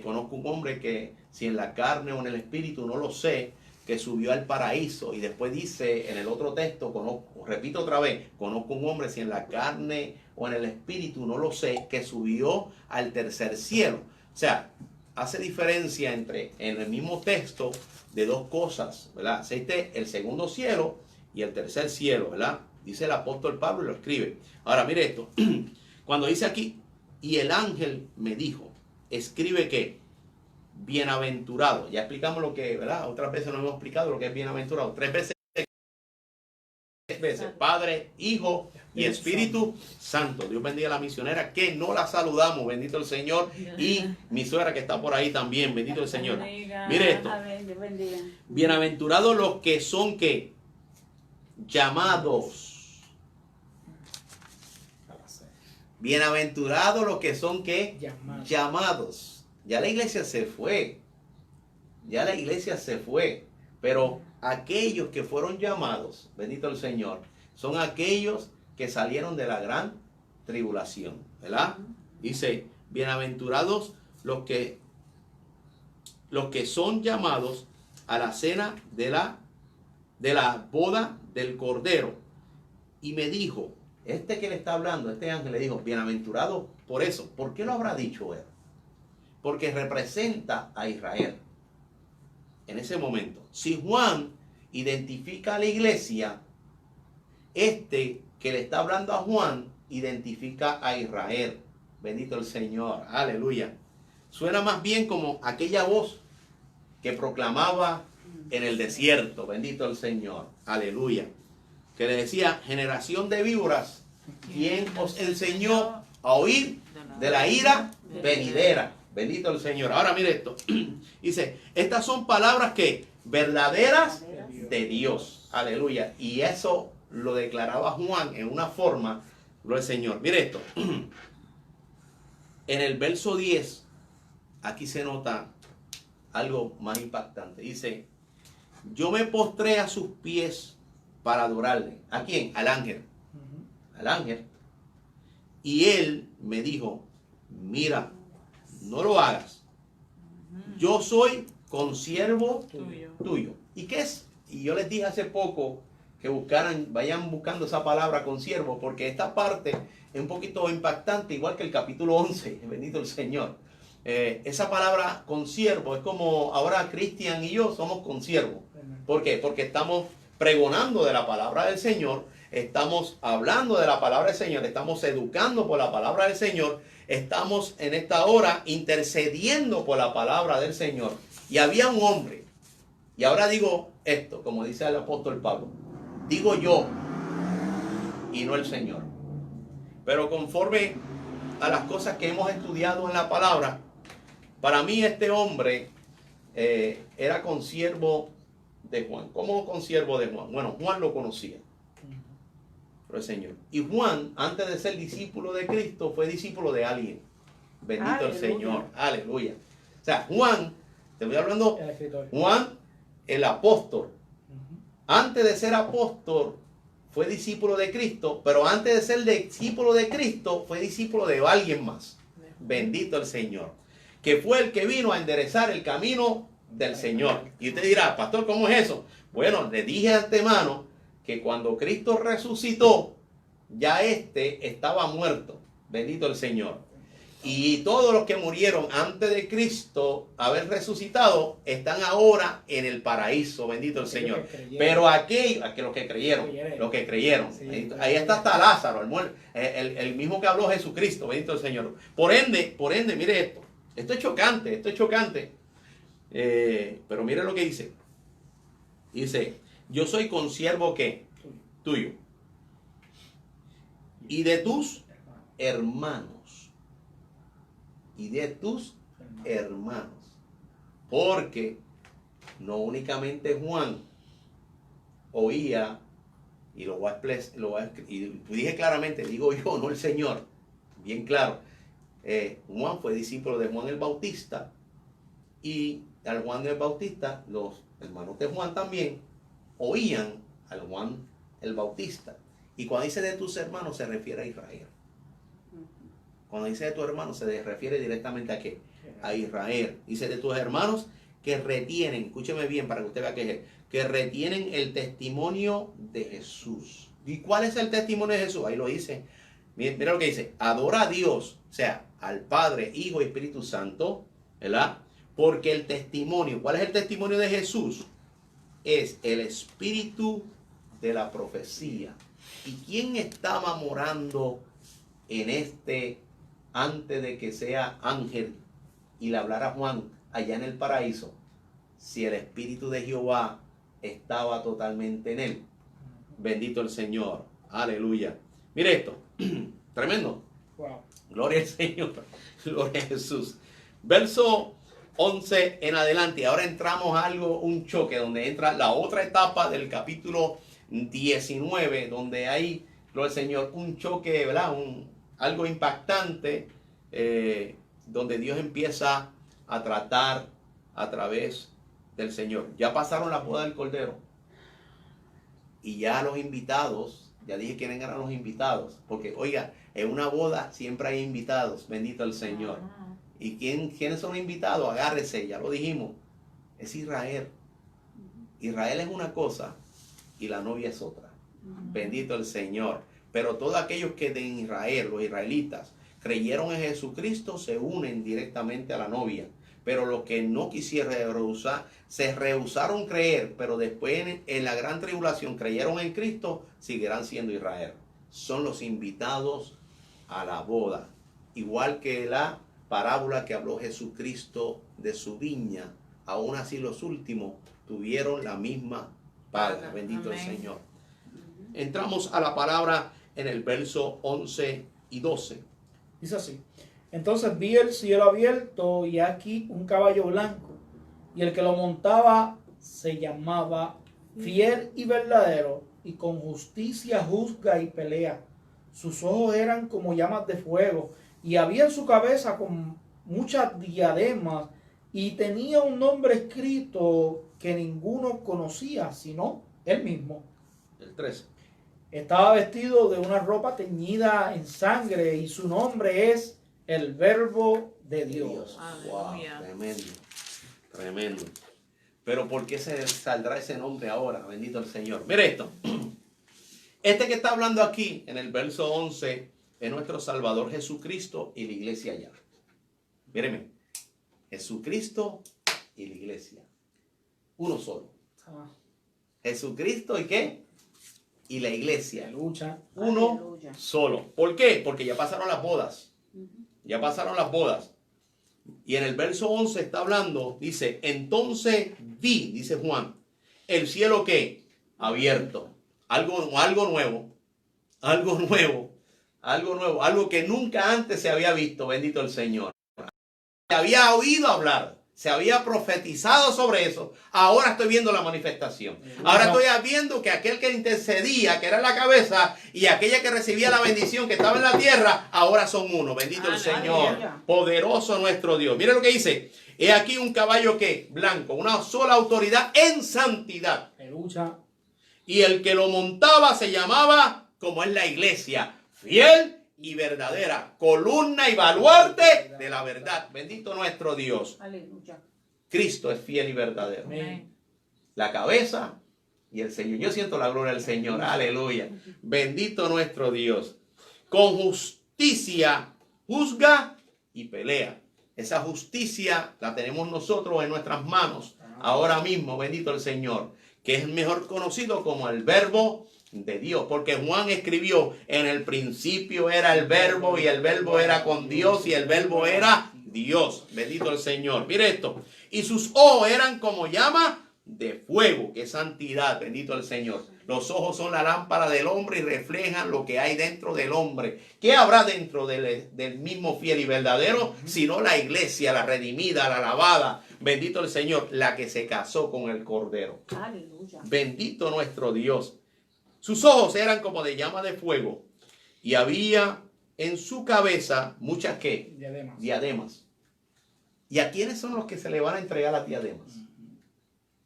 conozco un hombre que si en la carne o en el espíritu no lo sé, que subió al paraíso. Y después dice en el otro texto, repito otra vez, conozco un hombre si en la carne o en el espíritu no lo sé, que subió al tercer cielo. O sea, hace diferencia en el mismo texto de dos cosas, ¿verdad? El segundo cielo y el tercer cielo, ¿verdad? Dice el apóstol Pablo y lo escribe. Ahora, mire esto. Cuando dice aquí, y el ángel me dijo, escribe que bienaventurado. Ya explicamos lo que, ¿verdad? Otras veces nos hemos explicado lo que es bienaventurado. 3 veces. Padre, Hijo y Espíritu Santo. Dios bendiga a la misionera que no la saludamos. Bendito el Señor. Y mi suegra que está por ahí también. Bendito el Señor. Mire esto. Bienaventurados los que son que llamados. Bienaventurados los que son que llamados. Ya la iglesia se fue. Ya la iglesia se fue. Pero aquellos que fueron llamados, bendito el Señor, son aquellos que salieron de la gran tribulación, ¿verdad? Dice, bienaventurados los que son llamados a la cena de la boda del Cordero. Y me dijo, este que le está hablando, este ángel le dijo, bienaventurado por eso. ¿Por qué lo habrá dicho él? Porque representa a Israel en ese momento. Si Juan identifica a la iglesia, este que le está hablando a Juan identifica a Israel. Bendito el Señor, aleluya. Suena más bien como aquella voz que proclamaba en el desierto, bendito el Señor, aleluya, que le decía, generación de víboras, ¿quién os enseñó a oír de la ira venidera? Bendito el Señor. Ahora mire esto, dice, estas son palabras que verdaderas de Dios, aleluya, y eso lo declaraba Juan en una forma, lo del Señor. Mire esto, en el verso 10, aquí se nota algo más impactante. Dice, yo me postré a sus pies para adorarle. ¿A quién? Al ángel. Al ángel. Y él me dijo, mira, no lo hagas. Yo soy consiervo tuyo. ¿Y qué es? Y yo les dije hace poco que vayan buscando esa palabra consiervo, porque esta parte es un poquito impactante, igual que el capítulo 11, bendito el Señor. Esa palabra consiervo es como ahora Cristian y yo somos consiervos. ¿Por qué? Porque estamos pregonando de la palabra del Señor, estamos hablando de la palabra del Señor, estamos educando por la palabra del Señor, estamos en esta hora intercediendo por la palabra del Señor. Y había un hombre, y ahora digo esto, como dice el apóstol Pablo, digo yo y no el Señor. Pero conforme a las cosas que hemos estudiado en la palabra, para mí este hombre era consiervo de Juan. ¿Cómo consiervo de Juan? Bueno, Juan lo conocía, pero el Señor. Y Juan, antes de ser discípulo de Cristo, fue discípulo de alguien. Bendito aleluya. El Señor. Aleluya. O sea, Juan, te voy hablando, Juan, el apóstol. Antes de ser apóstol, fue discípulo de Cristo, pero antes de ser discípulo de Cristo, fue discípulo de alguien más. Bendito el Señor. Que fue el que vino a enderezar el camino del Señor. Y usted dirá, pastor, ¿cómo es eso? Bueno, le dije de antemano que cuando Cristo resucitó, ya estaba muerto. Bendito el Señor. Y todos los que murieron antes de Cristo haber resucitado están ahora en el paraíso. Bendito el Señor. Pero los que creyeron. Sí, ahí está hasta Lázaro, el mismo que habló Jesucristo. Bendito el Señor. Por ende, mire esto. Esto es chocante. Pero mire lo que dice. Dice, yo soy consiervo ¿qué? Tuyo. Y de tus hermanos. Porque no únicamente Juan oía, y y dije claramente, digo yo, no el Señor, bien claro. Juan fue discípulo de Juan el Bautista, y al Juan el Bautista, los hermanos de Juan también oían al Juan el Bautista. Y cuando dice de tus hermanos se refiere a Israel. Cuando dice de tus hermanos se refiere directamente a ¿qué? A Israel. Dice de tus hermanos que retienen, escúcheme bien para que usted vea que retienen el testimonio de Jesús. ¿Y cuál es el testimonio de Jesús? Ahí lo dice. Mira lo que dice. Adora a Dios, o sea, al Padre, Hijo y Espíritu Santo, ¿verdad? Porque el testimonio, ¿cuál es el testimonio de Jesús? Es el espíritu de la profecía. ¿Y quién estaba morando en antes de que sea ángel y le hablara a Juan allá en el paraíso? Si el espíritu de Jehová estaba totalmente en él. Bendito el Señor. Aleluya. Mire esto. Tremendo. Wow. Gloria al Señor. Gloria a Jesús. Verso 11 en adelante. Ahora entramos a un choque donde entra la otra etapa del capítulo 19, donde hay, gloria al Señor, un choque, ¿verdad? Algo impactante, donde Dios empieza a tratar a través del Señor. Ya pasaron la boda del Cordero y ya los invitados Ya dije quiénes eran los invitados. Porque, oiga, en una boda siempre hay invitados. Bendito el Señor. ¿Y quiénes son invitados? Agárrese, ya lo dijimos. Es Israel. Israel es una cosa y la novia es otra. Bendito el Señor. Pero todos aquellos que de Israel, los israelitas, creyeron en Jesucristo, se unen directamente a la novia. Pero los que no quisieron rehusar, se rehusaron creer, pero después en la gran tribulación creyeron en Cristo, seguirán siendo Israel. Son los invitados a la boda. Igual que la parábola que habló Jesucristo de su viña, aún así los últimos tuvieron la misma paga. Bendito el Señor. Entramos a la palabra en el verso 11 y 12. Dice así: entonces vi el cielo abierto y aquí un caballo blanco, y el que lo montaba se llamaba Fiel y Verdadero, y con justicia juzga y pelea. Sus ojos eran como llamas de fuego, y había en su cabeza con muchas diademas, y tenía un nombre escrito que ninguno conocía, sino él mismo. El 13. Estaba vestido de una ropa teñida en sangre, y su nombre es el Verbo de Dios. Wow, tremendo, tremendo. Pero ¿por qué se saldrá ese nombre ahora? Bendito el Señor. Mire esto. Este que está hablando aquí en el verso 11 es nuestro Salvador Jesucristo y la iglesia allá. Míreme. Jesucristo y la iglesia. Uno solo. Jesucristo y ¿qué? Y la iglesia. Aleluya. Uno solo. ¿Por qué? Porque ya pasaron las bodas. Ya pasaron las bodas. Y en el verso 11 está hablando, dice, entonces vi, dice Juan, el cielo ¿qué? Abierto. Algo nuevo. Algo nuevo. Algo nuevo. Algo que nunca antes se había visto. Bendito el Señor. Se había oído hablar. Se había profetizado sobre eso. Ahora estoy viendo la manifestación. Ahora estoy viendo que aquel que intercedía, que era la cabeza, y aquella que recibía la bendición que estaba en la tierra, ahora son uno. Bendito el Señor. Poderoso nuestro Dios. Mire lo que dice. He aquí un caballo que blanco, una sola autoridad en santidad. Aleluya. Y el que lo montaba se llamaba, como es la iglesia, fiel y verdadera, columna y baluarte de la verdad. Bendito nuestro Dios. Aleluya. Cristo es fiel y verdadero. Amén. La cabeza y el Señor. Yo siento la gloria del Señor. Aleluya. Bendito nuestro Dios. Con justicia juzga y pelea. Esa justicia la tenemos nosotros en nuestras manos ahora mismo. Bendito el Señor. Que es mejor conocido como el Verbo de Dios, porque Juan escribió, en el principio era el Verbo y el Verbo era con Dios y el Verbo era Dios. Bendito el Señor. Mire esto. Y sus ojos eran como llama de fuego. Qué santidad. Bendito el Señor. Los ojos son la lámpara del hombre y reflejan lo que hay dentro del hombre. ¿Qué habrá dentro del mismo fiel y verdadero? Sino la iglesia, la redimida, la lavada. Bendito el Señor, la que se casó con el Cordero. Aleluya. Bendito nuestro Dios. Sus ojos eran como de llama de fuego y había en su cabeza muchas ¿qué? Diademas. ¿Y a quiénes son los que se le van a entregar las diademas?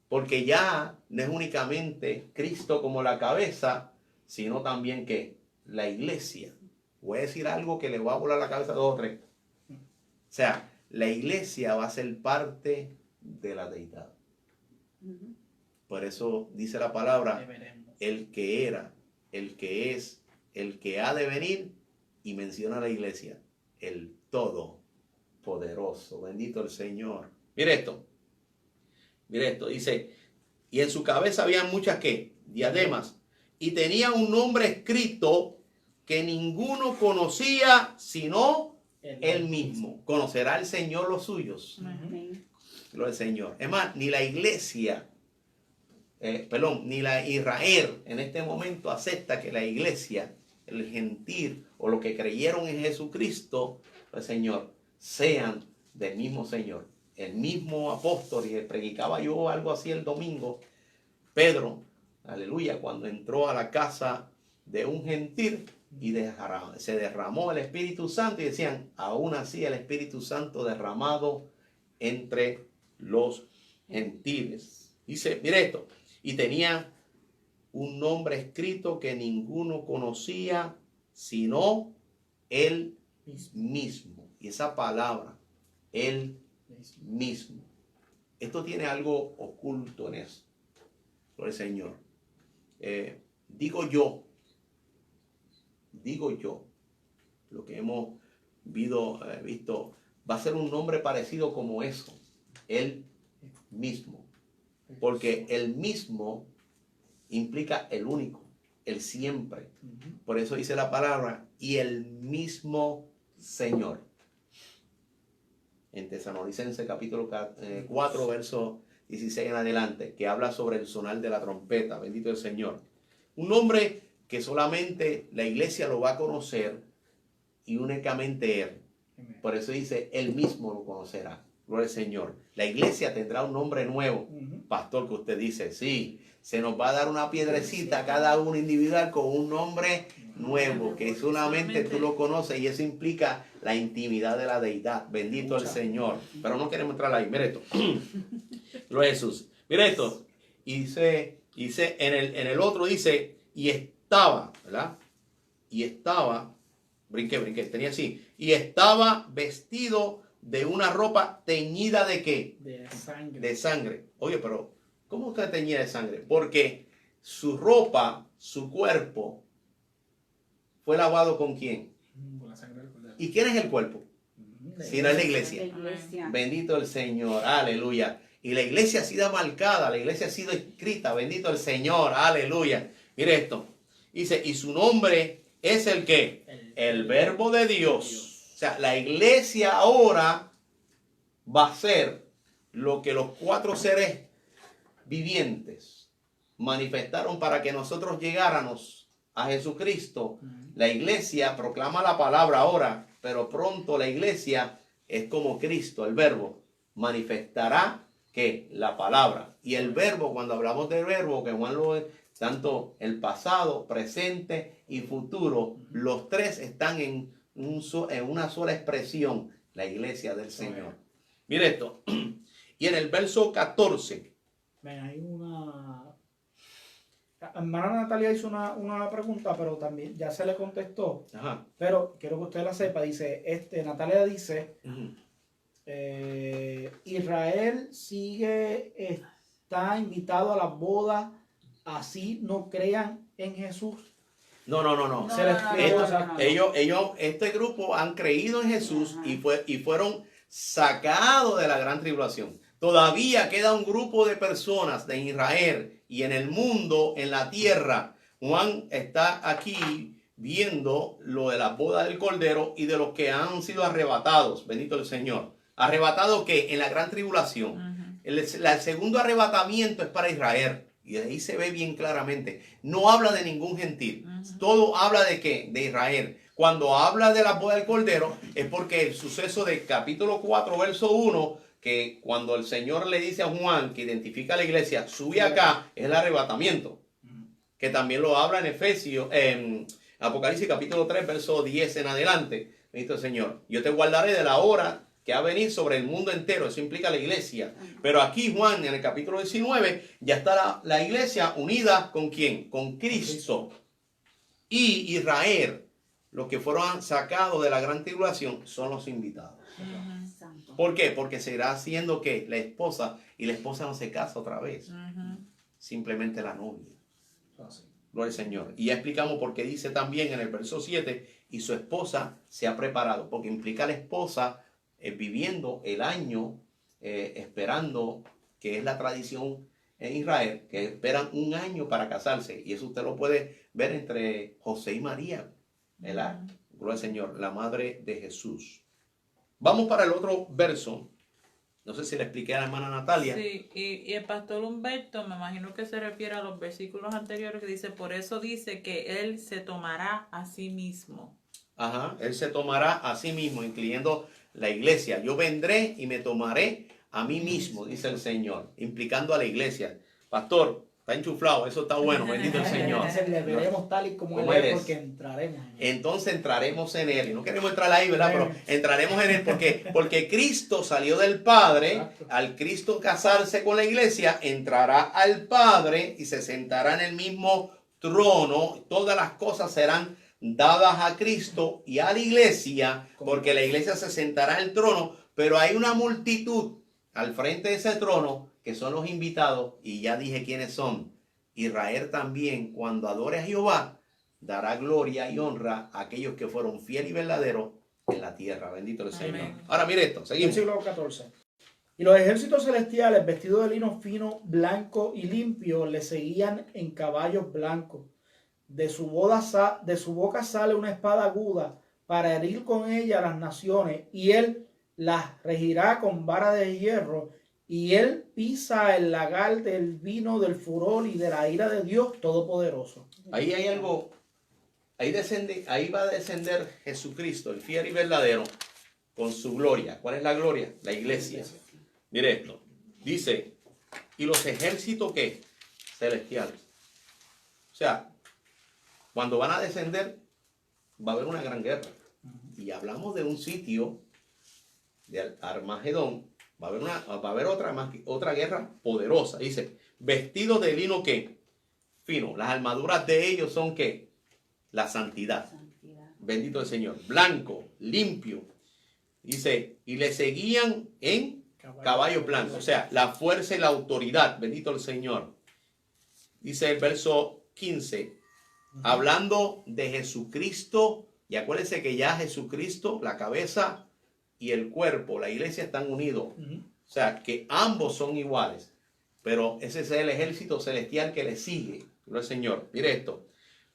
Porque ya no es únicamente Cristo como la cabeza, sino también ¿qué? La iglesia. Voy a decir algo que le va a volar la cabeza a 2 o 3. O sea, la iglesia va a ser parte de la deidad. Por eso dice la palabra, el que era, el que es, el que ha de venir, y menciona a la iglesia, el Todopoderoso. Bendito el Señor. Mire esto. Mire esto. Dice, y en su cabeza había muchas ¿qué? Diademas. Y tenía un nombre escrito que ninguno conocía sino él mismo. Conocerá el Señor los suyos. Amén. Lo del Señor. Es más, ni la iglesia, ni la Israel en este momento acepta que la iglesia, el gentil o los que creyeron en Jesucristo, el Señor, sean del mismo Señor. El mismo apóstol, y predicaba yo algo así el domingo, Pedro, aleluya, cuando entró a la casa de un gentil y se derramó el Espíritu Santo, y decían, aún así el Espíritu Santo derramado entre los gentiles. Dice, mire esto, y tenía un nombre escrito que ninguno conocía sino él mismo. Y esa palabra, él mismo. Esto tiene algo oculto en eso. Por el Señor. Digo yo, lo que hemos visto, va a ser un nombre parecido como eso, él mismo. Porque el mismo implica el único, el siempre. Por eso dice la palabra, y el mismo Señor. En Tesalonicenses capítulo 4, verso 16 en adelante, que habla sobre el sonar de la trompeta. Bendito el Señor. Un nombre que solamente la iglesia lo va a conocer y únicamente él. Por eso dice, él mismo lo conocerá. Gloria al Señor. La iglesia tendrá un nombre nuevo. Pastor, que usted dice, sí, se nos va a dar una piedrecita a cada uno individual con un nombre nuevo, que solamente tú lo conoces, y eso implica la intimidad de la deidad. Bendito el Señor. Pero no queremos entrar ahí. Mire esto. Gloria a Jesús. Mire esto. Y dice en el otro dice, y estaba, ¿verdad? Y estaba, brinqué, tenía así. Y estaba vestido de una ropa teñida ¿de qué? De sangre. Oye, pero ¿cómo usted teñida de sangre? Porque su ropa, su cuerpo, fue lavado ¿con quién? Con la sangre del Cordero. ¿Y quién es el cuerpo? Si no es la iglesia. Bendito el Señor, aleluya. Y la iglesia ha sido marcada, la iglesia ha sido escrita, bendito el Señor, aleluya. Mire esto, dice, y su nombre es el ¿qué? El Verbo de Dios. O sea, la iglesia ahora va a ser lo que los 4 seres vivientes manifestaron para que nosotros llegáramos a Jesucristo. La iglesia proclama la palabra ahora, pero pronto la iglesia es como Cristo, el Verbo, manifestará que la palabra. Y el Verbo, cuando hablamos del Verbo, que Juan lo tanto el pasado, presente y futuro, los 3 están en una sola expresión, la iglesia del Señor. Mire esto. Y en el verso 14. Ven, hay una... Hermana Natalia hizo una pregunta, pero también ya se le contestó. Ajá. Pero quiero que usted la sepa. Dice, Natalia dice, Israel está invitado a las bodas, así no crean en Jesús. No. Este grupo han creído en Jesús y fueron sacados de la gran tribulación. Todavía queda un grupo de personas de Israel y en el mundo, en la tierra. Juan está aquí viendo lo de la boda del Cordero y de los que han sido arrebatados. Bendito el Señor. ¿Arrebatado qué? En la gran tribulación. El segundo arrebatamiento es para Israel. Y de ahí se ve bien claramente. No habla de ningún gentil. Todo habla de ¿qué? De Israel. Cuando habla de la boda del Cordero es porque el suceso del capítulo 4, verso 1, que cuando el Señor le dice a Juan, que identifica a la iglesia, sube acá, es el arrebatamiento. Que también lo habla en Efesios, en Apocalipsis capítulo 3, verso 10 en adelante. Bendito el Señor. Yo te guardaré de la hora que va a venir sobre el mundo entero. Eso implica la iglesia. Pero aquí Juan, en el capítulo 19, ya está la iglesia unida ¿con quién? Con Cristo. Y Israel, los que fueron sacados de la gran tribulación, son los invitados. ¿Por qué? Porque será siendo que la esposa, y la esposa no se casa otra vez. Simplemente la novia. Gloria al Señor. Y ya explicamos por qué dice también en el verso 7, y su esposa se ha preparado. Porque implica a la esposa viviendo el año, esperando, que es la tradición en Israel, que esperan un año para casarse. Y eso usted lo puede ver entre José y María. ¿Verdad? Gloria al Señor, la madre de Jesús. Vamos para el otro verso. No sé si le expliqué a la hermana Natalia. Sí, y el pastor Humberto, me imagino que se refiere a los versículos anteriores que dice, por eso dice que él se tomará a sí mismo. Ajá, él se tomará a sí mismo, incluyendo la iglesia. Yo vendré y me tomaré a mí mismo, dice el Señor, implicando a la iglesia. Pastor, Está enchuflado, eso está bueno, bendito el Señor. Entonces le veremos tal y como Como Él Él es, es. porque entraremos en Él. Entonces entraremos en Él. Y no queremos entrar ahí, ¿verdad? Pero entraremos en Él porque Cristo salió del Padre. Exacto. Al Cristo casarse con la iglesia, entrará al Padre y se sentará en el mismo trono. Todas las cosas serán dadas a Cristo y a la iglesia, porque la iglesia se sentará en el trono. Pero hay una multitud al frente de ese trono que son los invitados, y ya dije quiénes son. Israel también, cuando adore a Jehová, dará gloria y honra a aquellos que fueron fieles y verdaderos en la tierra. Bendito el Señor. Amén. Ahora mire esto, seguimos. Versículo 14. Y los ejércitos celestiales, vestidos de lino fino, blanco y limpio, le seguían en caballos blancos. De su boca sale una espada aguda para herir con ella a las naciones, y él las regirá con vara de hierro, y él pisa el lagar del vino del furor y de la ira de Dios Todopoderoso. Ahí hay algo, ahí va a descender Jesucristo, el fiel y verdadero, con su gloria. ¿Cuál es la gloria? La iglesia. Mire esto. Dice, ¿y los ejércitos qué? Celestiales. O sea, cuando van a descender, va a haber una gran guerra. Y hablamos de un sitio de Armagedón. Va a haber otra guerra poderosa. Dice, vestidos de lino ¿qué? Fino. Las armaduras de ellos son ¿qué? La santidad. Bendito el Señor. Blanco, limpio. Dice, y le seguían en caballos blancos. O sea, la fuerza y la autoridad. Bendito el Señor. Dice el verso 15. Hablando de Jesucristo. Y acuérdense que ya Jesucristo, la cabeza y el cuerpo, la iglesia, están unidos. O sea, que ambos son iguales. Pero ese es el ejército celestial que le sigue. Gloria al Señor. Mire esto.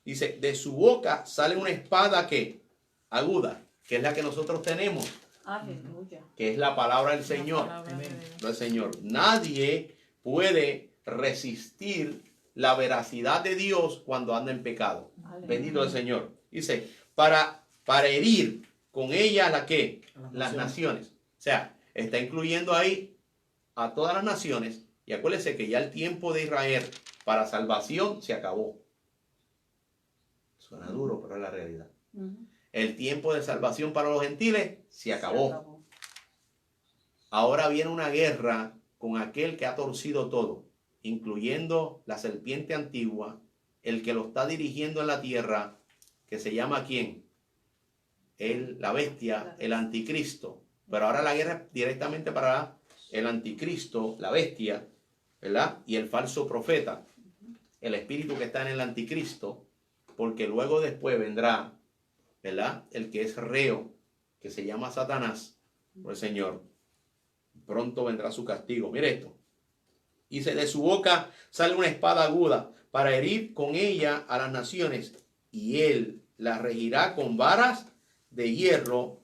Dice, de su boca sale una espada que aguda, que es la que nosotros tenemos. Aleluya. Que es la palabra del Señor. Gloria al Señor. Nadie puede resistir la veracidad de Dios cuando anda en pecado. Aleluya. Bendito el Señor. Dice, para herir con ella la que las naciones. O sea, está incluyendo ahí a todas las naciones. Y acuérdense que ya el tiempo de Israel para salvación se acabó. Suena duro, pero es la realidad. El tiempo de salvación para los gentiles se acabó. Ahora viene una guerra con aquel que ha torcido todo, incluyendo la serpiente antigua, el que lo está dirigiendo en la tierra, que se llama ¿quién? La bestia, el anticristo. Pero ahora la guerra es directamente para el anticristo, la bestia, ¿verdad? Y el falso profeta, el espíritu que está en el anticristo, porque luego después vendrá, ¿verdad? El que es reo, que se llama Satanás, por el Señor. Pronto vendrá su castigo. Mire esto. Dice, de su boca sale una espada aguda para herir con ella a las naciones, y él la regirá con varas de hierro,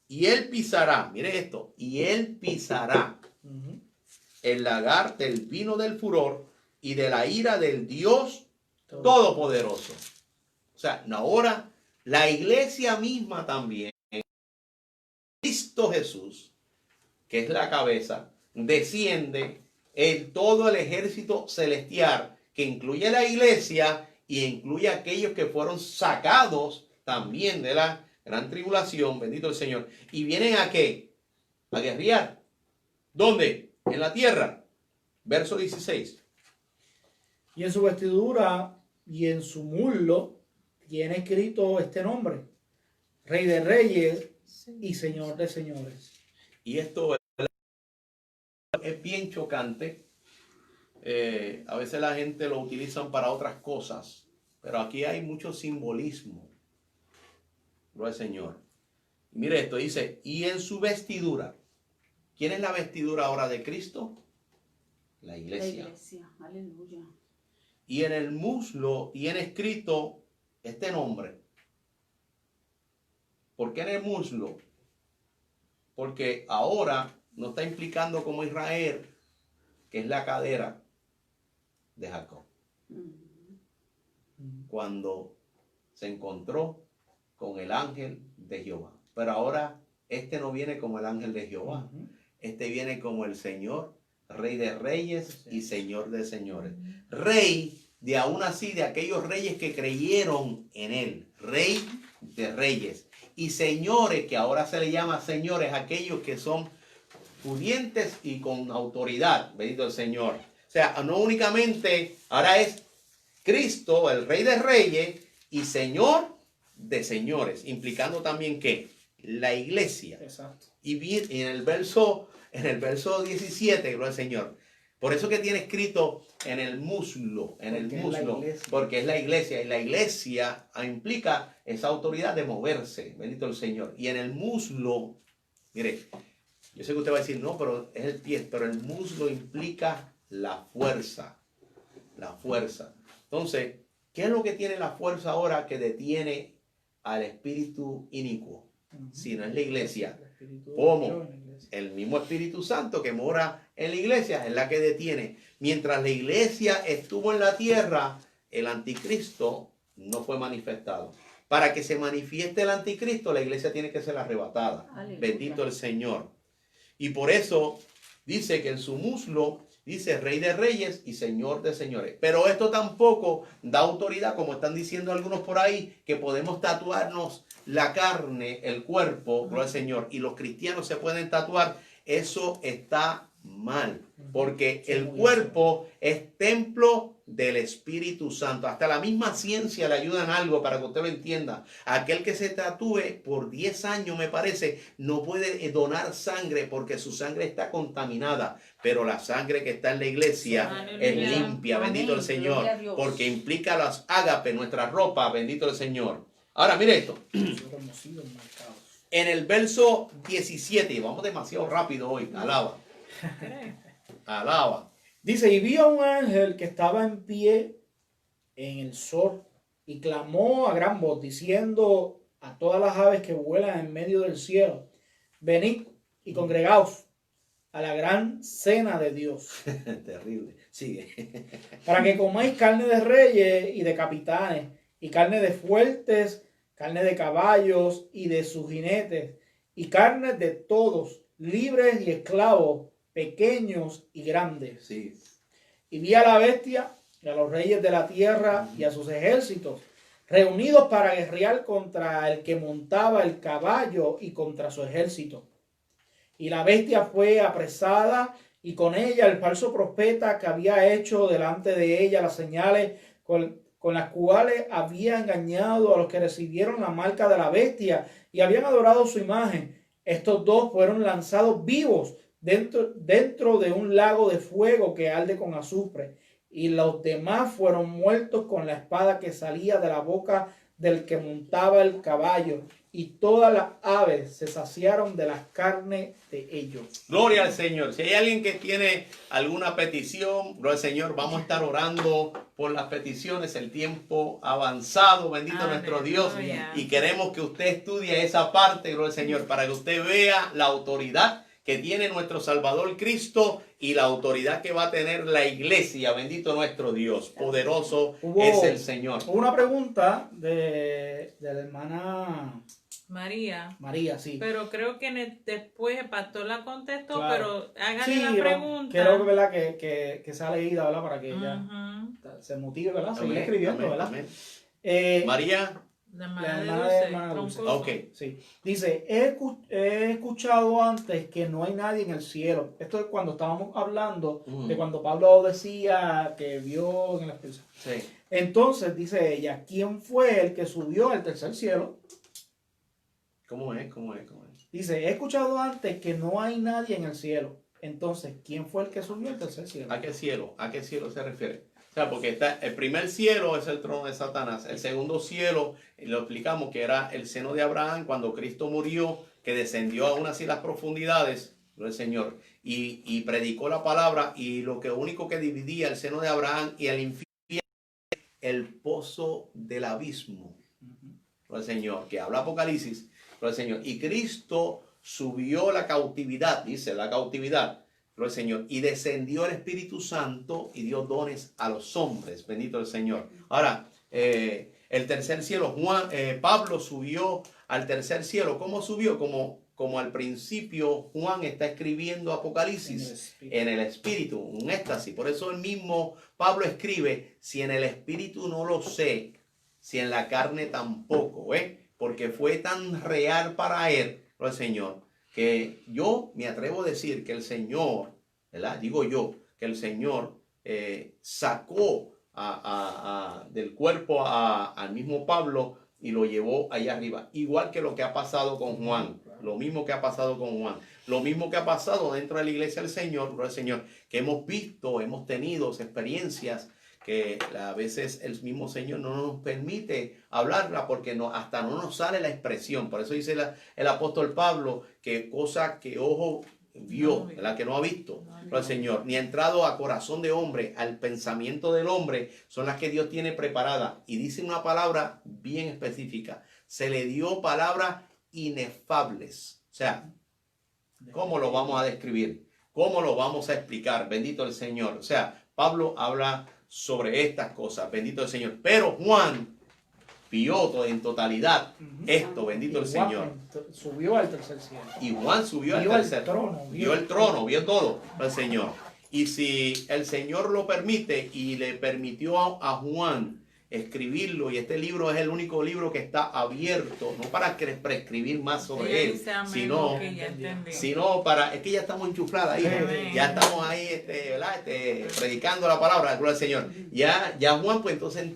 y él pisará, mire esto, y él pisará el lagar del vino del furor y de la ira del Dios Todopoderoso. O sea, ahora la iglesia misma también, Cristo Jesús, que es la cabeza, desciende en todo el ejército celestial, que incluye la iglesia y incluye a aquellos que fueron sacados también de la gran tribulación, bendito el Señor. ¿Y vienen a qué? A guerrear. ¿Dónde? En la tierra. Verso 16. Y en su vestidura y en su muslo tiene escrito este nombre: Rey de Reyes y Señor de Señores. Y esto es bien chocante. A veces la gente lo utilizan para otras cosas, pero aquí hay mucho simbolismo. Gloria al Señor. Y mire esto, dice, y en su vestidura. ¿Quién es la vestidura ahora de Cristo? La iglesia. La iglesia. Aleluya. Y en el muslo tiene escrito este nombre. ¿Por qué en el muslo? Porque ahora no está implicando como Israel, que es la cadera de Jacob. Cuando se encontró con el ángel de Jehová. Pero ahora este no viene como el ángel de Jehová. Este viene como el Señor Rey de reyes y Señor de señores. Rey de aún así de aquellos reyes que creyeron en él. Rey de reyes. Y señores, que ahora se le llama señores, aquellos que son pudientes y con autoridad. Bendito el Señor. O sea, no únicamente, ahora es Cristo, el Rey de reyes y Señor de señores. Implicando también que la iglesia. Exacto. Y bien, en el verso 17, gloria al Señor. Por eso que tiene escrito en el muslo, porque es la iglesia. Y la iglesia implica esa autoridad de moverse, bendito el Señor. Y en el muslo, mire, yo sé que usted va a decir, no, pero es el pie, pero el muslo implica la fuerza. La fuerza. Entonces, ¿qué es lo que tiene la fuerza ahora que detiene al espíritu inicuo? Si no es la iglesia. ¿Cómo? El mismo Espíritu Santo que mora en la iglesia es la que detiene. Mientras la iglesia estuvo en la tierra, el anticristo no fue manifestado. Para que se manifieste el anticristo, la iglesia tiene que ser arrebatada. Aleluya. Bendito el Señor. Y por eso dice que en su muslo dice Rey de reyes y Señor de señores. Pero esto tampoco da autoridad, como están diciendo algunos por ahí, que podemos tatuarnos la carne, el cuerpo, gloria al Señor, y los cristianos se pueden tatuar. Eso está mal, porque el cuerpo es templo del Espíritu Santo. Hasta la misma ciencia le ayuda en algo para que usted lo entienda. Aquel que se tatúe por 10 años, me parece, no puede donar sangre porque su sangre está contaminada. Pero la sangre que está en la iglesia es limpia, bendito el Señor, porque implica las ágapes, nuestra ropa, bendito el Señor. Ahora, mire esto. En el verso 17, y vamos demasiado rápido hoy, alaba. Alaba. Dice, y vi a un ángel que estaba en pie en el sol y clamó a gran voz diciendo a todas las aves que vuelan en medio del cielo, venid y congregaos a la gran cena de Dios. Terrible. Sigue. Para que comáis carne de reyes y de capitanes y carne de fuertes, carne de caballos y de sus jinetes y carne de todos, libres y esclavos, pequeños y grandes. Sí. Y vi a la bestia y a los reyes de la tierra y a sus ejércitos reunidos para guerrear contra el que montaba el caballo y contra su ejército. Y la bestia fue apresada y con ella el falso profeta que había hecho delante de ella las señales con las cuales había engañado a los que recibieron la marca de la bestia y habían adorado su imagen. Estos dos fueron lanzados vivos dentro de un lago de fuego que arde con azufre, y los demás fueron muertos con la espada que salía de la boca del que montaba el caballo, y todas las aves se saciaron de las carnes de ellos. Gloria al Señor. Si hay alguien que tiene alguna petición, gloria al Señor, vamos a estar orando por las peticiones. El tiempo avanzado, bendito nuestro Dios, y queremos que usted estudie esa parte, gloria al Señor, para que usted vea la autoridad que tiene nuestro Salvador Cristo y la autoridad que va a tener la iglesia. Bendito nuestro Dios, poderoso es el Señor. Hubo una pregunta de la hermana María, sí. Pero creo que después el pastor la contestó, Claro. pero hágale Sí, la pregunta. quiero ¿verdad? Que sea leída, ¿verdad? Para que ella se motive, ¿verdad? Seguir Amén, escribiendo, amén, ¿verdad? amén. María. La La hermana de hermana Dulce. Dulce. Ok. Sí. Dice, he escuchado antes que no hay nadie en el cielo. Esto es cuando estábamos hablando de cuando Pablo decía que vio en el Espíritu. Sí. Entonces, dice ella, ¿quién fue el que subió al tercer cielo? ¿Cómo es? Dice, he escuchado antes que no hay nadie en el cielo. Entonces, ¿quién fue el que subió al tercer cielo? ¿A qué cielo? ¿A qué cielo se refiere? O sea, porque está, el primer cielo es el trono de Satanás. El segundo cielo, lo explicamos, que era el seno de Abraham cuando Cristo murió, que descendió aún así las profundidades del Señor y predicó la palabra, y lo que único que dividía el seno de Abraham y el infierno, el pozo del abismo. El Señor, que habla Apocalipsis, el Señor. Y Cristo subió la cautividad, dice la cautividad. Gloria al Señor. Y descendió el Espíritu Santo y dio dones a los hombres. Bendito el Señor. Ahora, el tercer cielo, Pablo subió al tercer cielo. ¿Cómo subió? Como como al principio Juan está escribiendo Apocalipsis en el Espíritu, un éxtasis. Por eso el mismo Pablo escribe, si en el Espíritu no lo sé, si en la carne tampoco, porque fue tan real para él, el Señor, que yo me atrevo a decir que el Señor, ¿verdad? Digo yo, que el Señor sacó del cuerpo al mismo Pablo y lo llevó allá arriba. Igual que lo que ha pasado con Juan. Lo mismo que ha pasado con Juan. Lo mismo que ha pasado dentro de la iglesia del Señor, que hemos visto, hemos tenido experiencias que a veces el mismo Señor no nos permite hablarla porque hasta no nos sale la expresión. Por eso dice el apóstol Pablo que cosa que ojo vio, la que no ha visto el Señor, ni ha entrado a corazón de hombre, al pensamiento del hombre, son las que Dios tiene preparadas. Y dice una palabra bien específica. Se le dio palabras inefables. O sea, ¿cómo lo vamos a describir? ¿Cómo lo vamos a explicar? Bendito el Señor. O sea, Pablo habla sobre estas cosas. Bendito el Señor. Pero Juan vio en totalidad esto. Bendito el Señor. Subió al tercer cielo. Y Juan subió al tercer trono. Vio el trono, vio todo el Señor. Y si el Señor lo permite y le permitió a Juan escribirlo, y este libro es el único libro que está abierto, no para prescribir más sobre él, sino para, es que ya estamos enchufladas ahí, ya estamos ahí predicando la palabra, gloria al Señor. Ya Juan pues entonces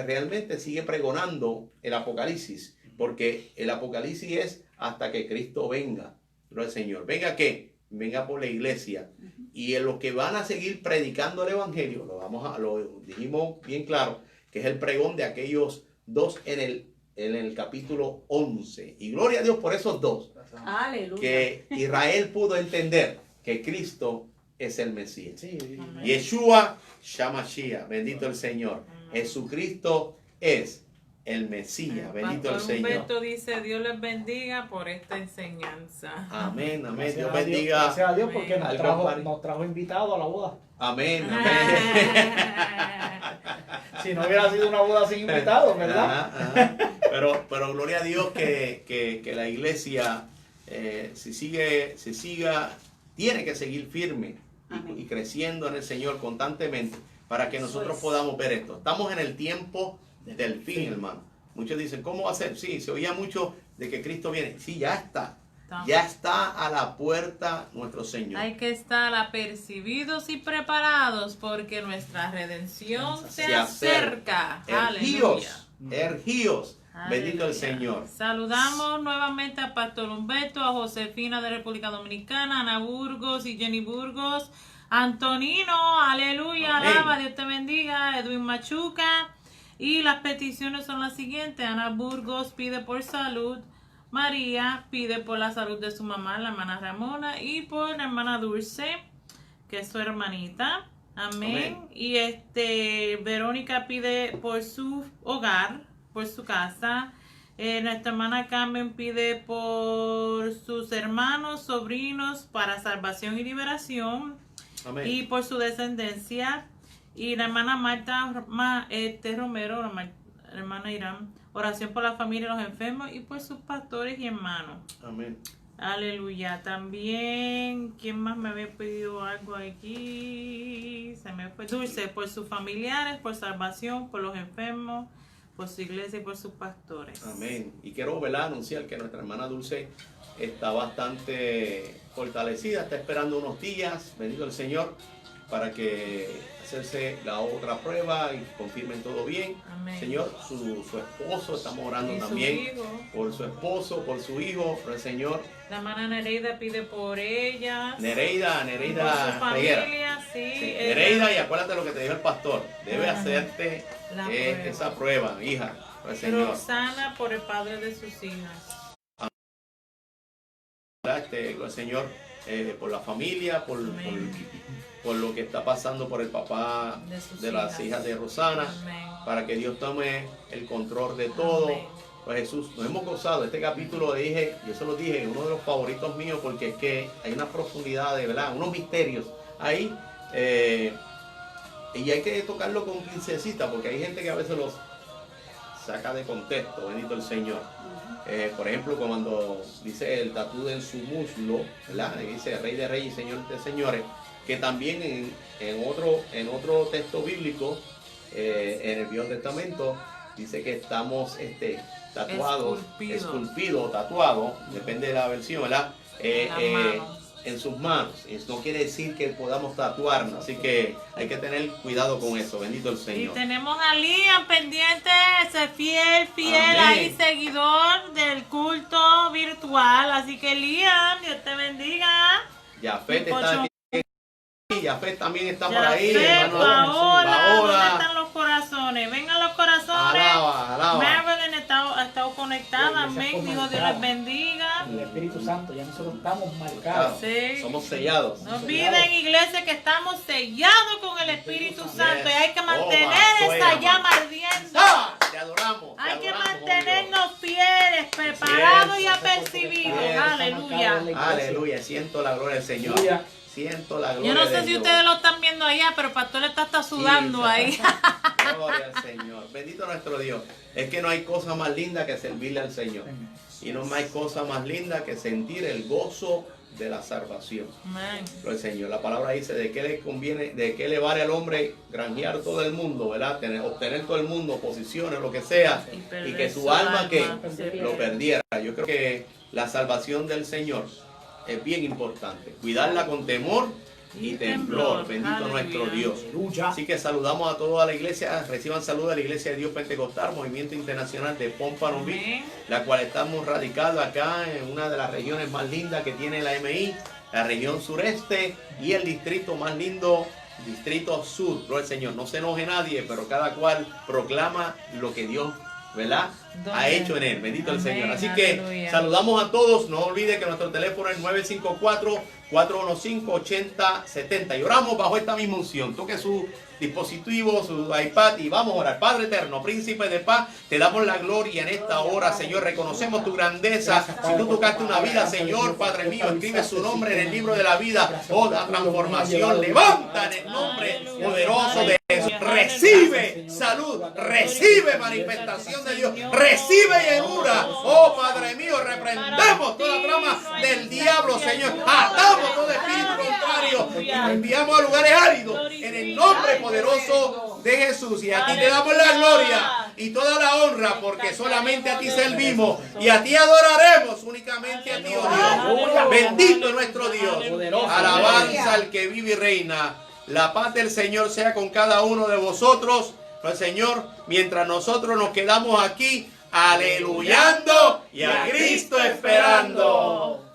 realmente sigue pregonando el Apocalipsis, porque el Apocalipsis es hasta que Cristo venga, gloria al Señor. ¿Venga qué? Venga por la iglesia. Y en los que van a seguir predicando el Evangelio, lo dijimos bien claro, que es el pregón de aquellos dos en el capítulo 11. Y gloria a Dios por esos dos. Aleluya. Que Israel pudo entender que Cristo es el Mesías. Sí. Yeshua Shamashiach, bendito el Señor. Jesucristo es el Mesías, bendito el Señor. Humberto dice, Dios les bendiga por esta enseñanza. Amén, amén. Gracias Dios a Dios, bendiga. gracias a Dios porque Amén. nos trajo invitado a la boda. Amén, amén. Si no hubiera sido una boda sin invitados, ¿verdad? Ajá. Pero gloria a Dios que la iglesia tiene que seguir firme y creciendo en el Señor constantemente para que nosotros podamos ver esto. Estamos en el tiempo del fin, hermano. Muchos dicen, ¿cómo va a ser? Sí, se oía mucho de que Cristo viene. Sí, ya está. Ya está a la puerta nuestro Señor. Hay que estar apercibidos y preparados porque nuestra redención se acerca. Ergíos. Bendito el Señor. Saludamos nuevamente a Pastor Humberto, a Josefina de República Dominicana, Ana Burgos y Jenny Burgos, Antonino, aleluya, amén. alaba, Dios te bendiga, Edwin Machuca. Y las peticiones son las siguientes. Ana Burgos pide por salud. María pide por la salud de su mamá, la hermana Ramona, y por la hermana Dulce, que es su hermanita. Amén. Amén. Y Verónica pide por su hogar, por su casa. Nuestra hermana Carmen pide por sus hermanos, sobrinos, para salvación y liberación. Amén. Y por su descendencia. Y la hermana Marta Romero, la hermana Irán, oración por la familia y los enfermos y por sus pastores y hermanos. Amén. Aleluya. También, ¿quién más me había pedido algo aquí? Se me fue. Dulce, por sus familiares, por salvación, por los enfermos, por su iglesia y por sus pastores. Amén. Y quiero anunciar que nuestra hermana Dulce está bastante fortalecida, está esperando unos días, bendito el Señor, para que hacerse la otra prueba y confirmen todo bien. Amén. Señor, su esposo, estamos orando Y su también hijo. por su esposo, por su hijo, por el Señor. La hermana Nereida pide por ellas. Nereida por su Reguera. familia, sí. Sí, Nereida, y acuérdate lo que te dijo el pastor, debe Ajá. hacerte La prueba. esa prueba, hija, por el Señor. Roxana por el padre de sus hijas. El Señor, por la familia, por lo que está pasando por el papá De sus de las hijas. hijas de Rosana, Amén. para que Dios tome el control de todo. Amén. Pues Jesús, nos hemos gozado. Este capítulo dije, yo se lo dije, uno de los favoritos míos, porque es que hay una profundidad de verdad, unos misterios ahí, y hay que tocarlo con pincecita, porque hay gente que a veces saca de contexto, bendito el Señor. Por ejemplo, cuando dice el tatú en su muslo, ¿verdad? Y dice Rey de Reyes y Señor de Señores, que también en otro texto bíblico, en el Viejo Testamento, dice que estamos tatuados, esculpidos, tatuados, depende de la versión, ¿verdad? En sus manos. Eso no quiere decir que podamos tatuarnos, así que hay que tener cuidado con eso, bendito el Señor. Y tenemos a Liam pendiente, ese fiel, Amén. ahí, seguidor del culto virtual, así que Liam, Dios te bendiga. Yafet está aquí. Yafet también está por ahí, Yafet, hermano. Paola, ¿dónde están los corazones? Vengan los corazones. Alaba. Marilyn ha estado conectada, amén, Dios les bendiga. El Espíritu Santo, ya nosotros estamos marcados. Sí. Somos sellados. No olviden, iglesia, que estamos sellados con el Espíritu Santo y hay que mantener Oh, esa llama ardiendo. Te adoramos. te Hay que adoramos, mantenernos fieles, preparados y Yes. apercibidos. Yes. Aleluya. Dios. Aleluya. Siento la gloria del Señor. Aleluya. Siento la gloria Yo no sé de si Dios. ustedes lo están viendo allá, pero el pastor está hasta sudando Sí, ahí. Gloria al Señor. Bendito nuestro Dios. Es que no hay cosa más linda que servirle al Señor. Y no hay cosa más linda que sentir el gozo de la salvación. Amén. Pero el Señor, la palabra dice de qué le conviene, de qué le vale al hombre granjear todo el mundo, ¿verdad? Obtener todo el mundo, posiciones, lo que sea, Y y perder que su su alma alma. que Sí. lo perdiera. Yo creo que la salvación del Señor es bien importante. Cuidarla con temor y temblor. Bendito Aleluya. nuestro Dios. Aleluya. Así que saludamos a toda la iglesia, reciban saludos a la Iglesia de Dios Pentecostal, Movimiento Internacional de Pompano Beach, Amén. la cual estamos radicados acá en una de las regiones más lindas que tiene la MI, la región sureste y el distrito más lindo, distrito sur. Gloria al Señor, no se enoje nadie, pero cada cual proclama lo que Dios, ¿verdad?, ha hecho en él. Bendito el Amén, Señor. Así que aleluya. saludamos a todos. No olvide que nuestro teléfono es 954-415-8070. Y oramos bajo esta misma unción. Toque su dispositivo, su iPad y vamos a orar. Padre eterno, príncipe de paz, te damos la gloria en esta hora, Señor. Reconocemos tu grandeza. Si tú tocaste una vida, Señor, Padre mío, escribe su nombre en el libro de la vida. Oh, la transformación. Levanta en el nombre poderoso de Jesús. Recibe salud, recibe manifestación de Dios, recibe llenura. Oh, Padre mío, reprendemos toda trama del diablo, Señor. Atamos todo espíritu contrario y lo enviamos a lugares áridos en el nombre poderoso de Jesús. Y a ti te damos la gloria y toda la honra, porque solamente a ti servimos y a ti adoraremos, únicamente a ti, oh Dios. Bendito es nuestro Dios. Alabanza al que vive y reina. La paz del Señor sea con cada uno de vosotros. Pues, Señor, mientras nosotros nos quedamos aquí, aleluyando y a Cristo esperando.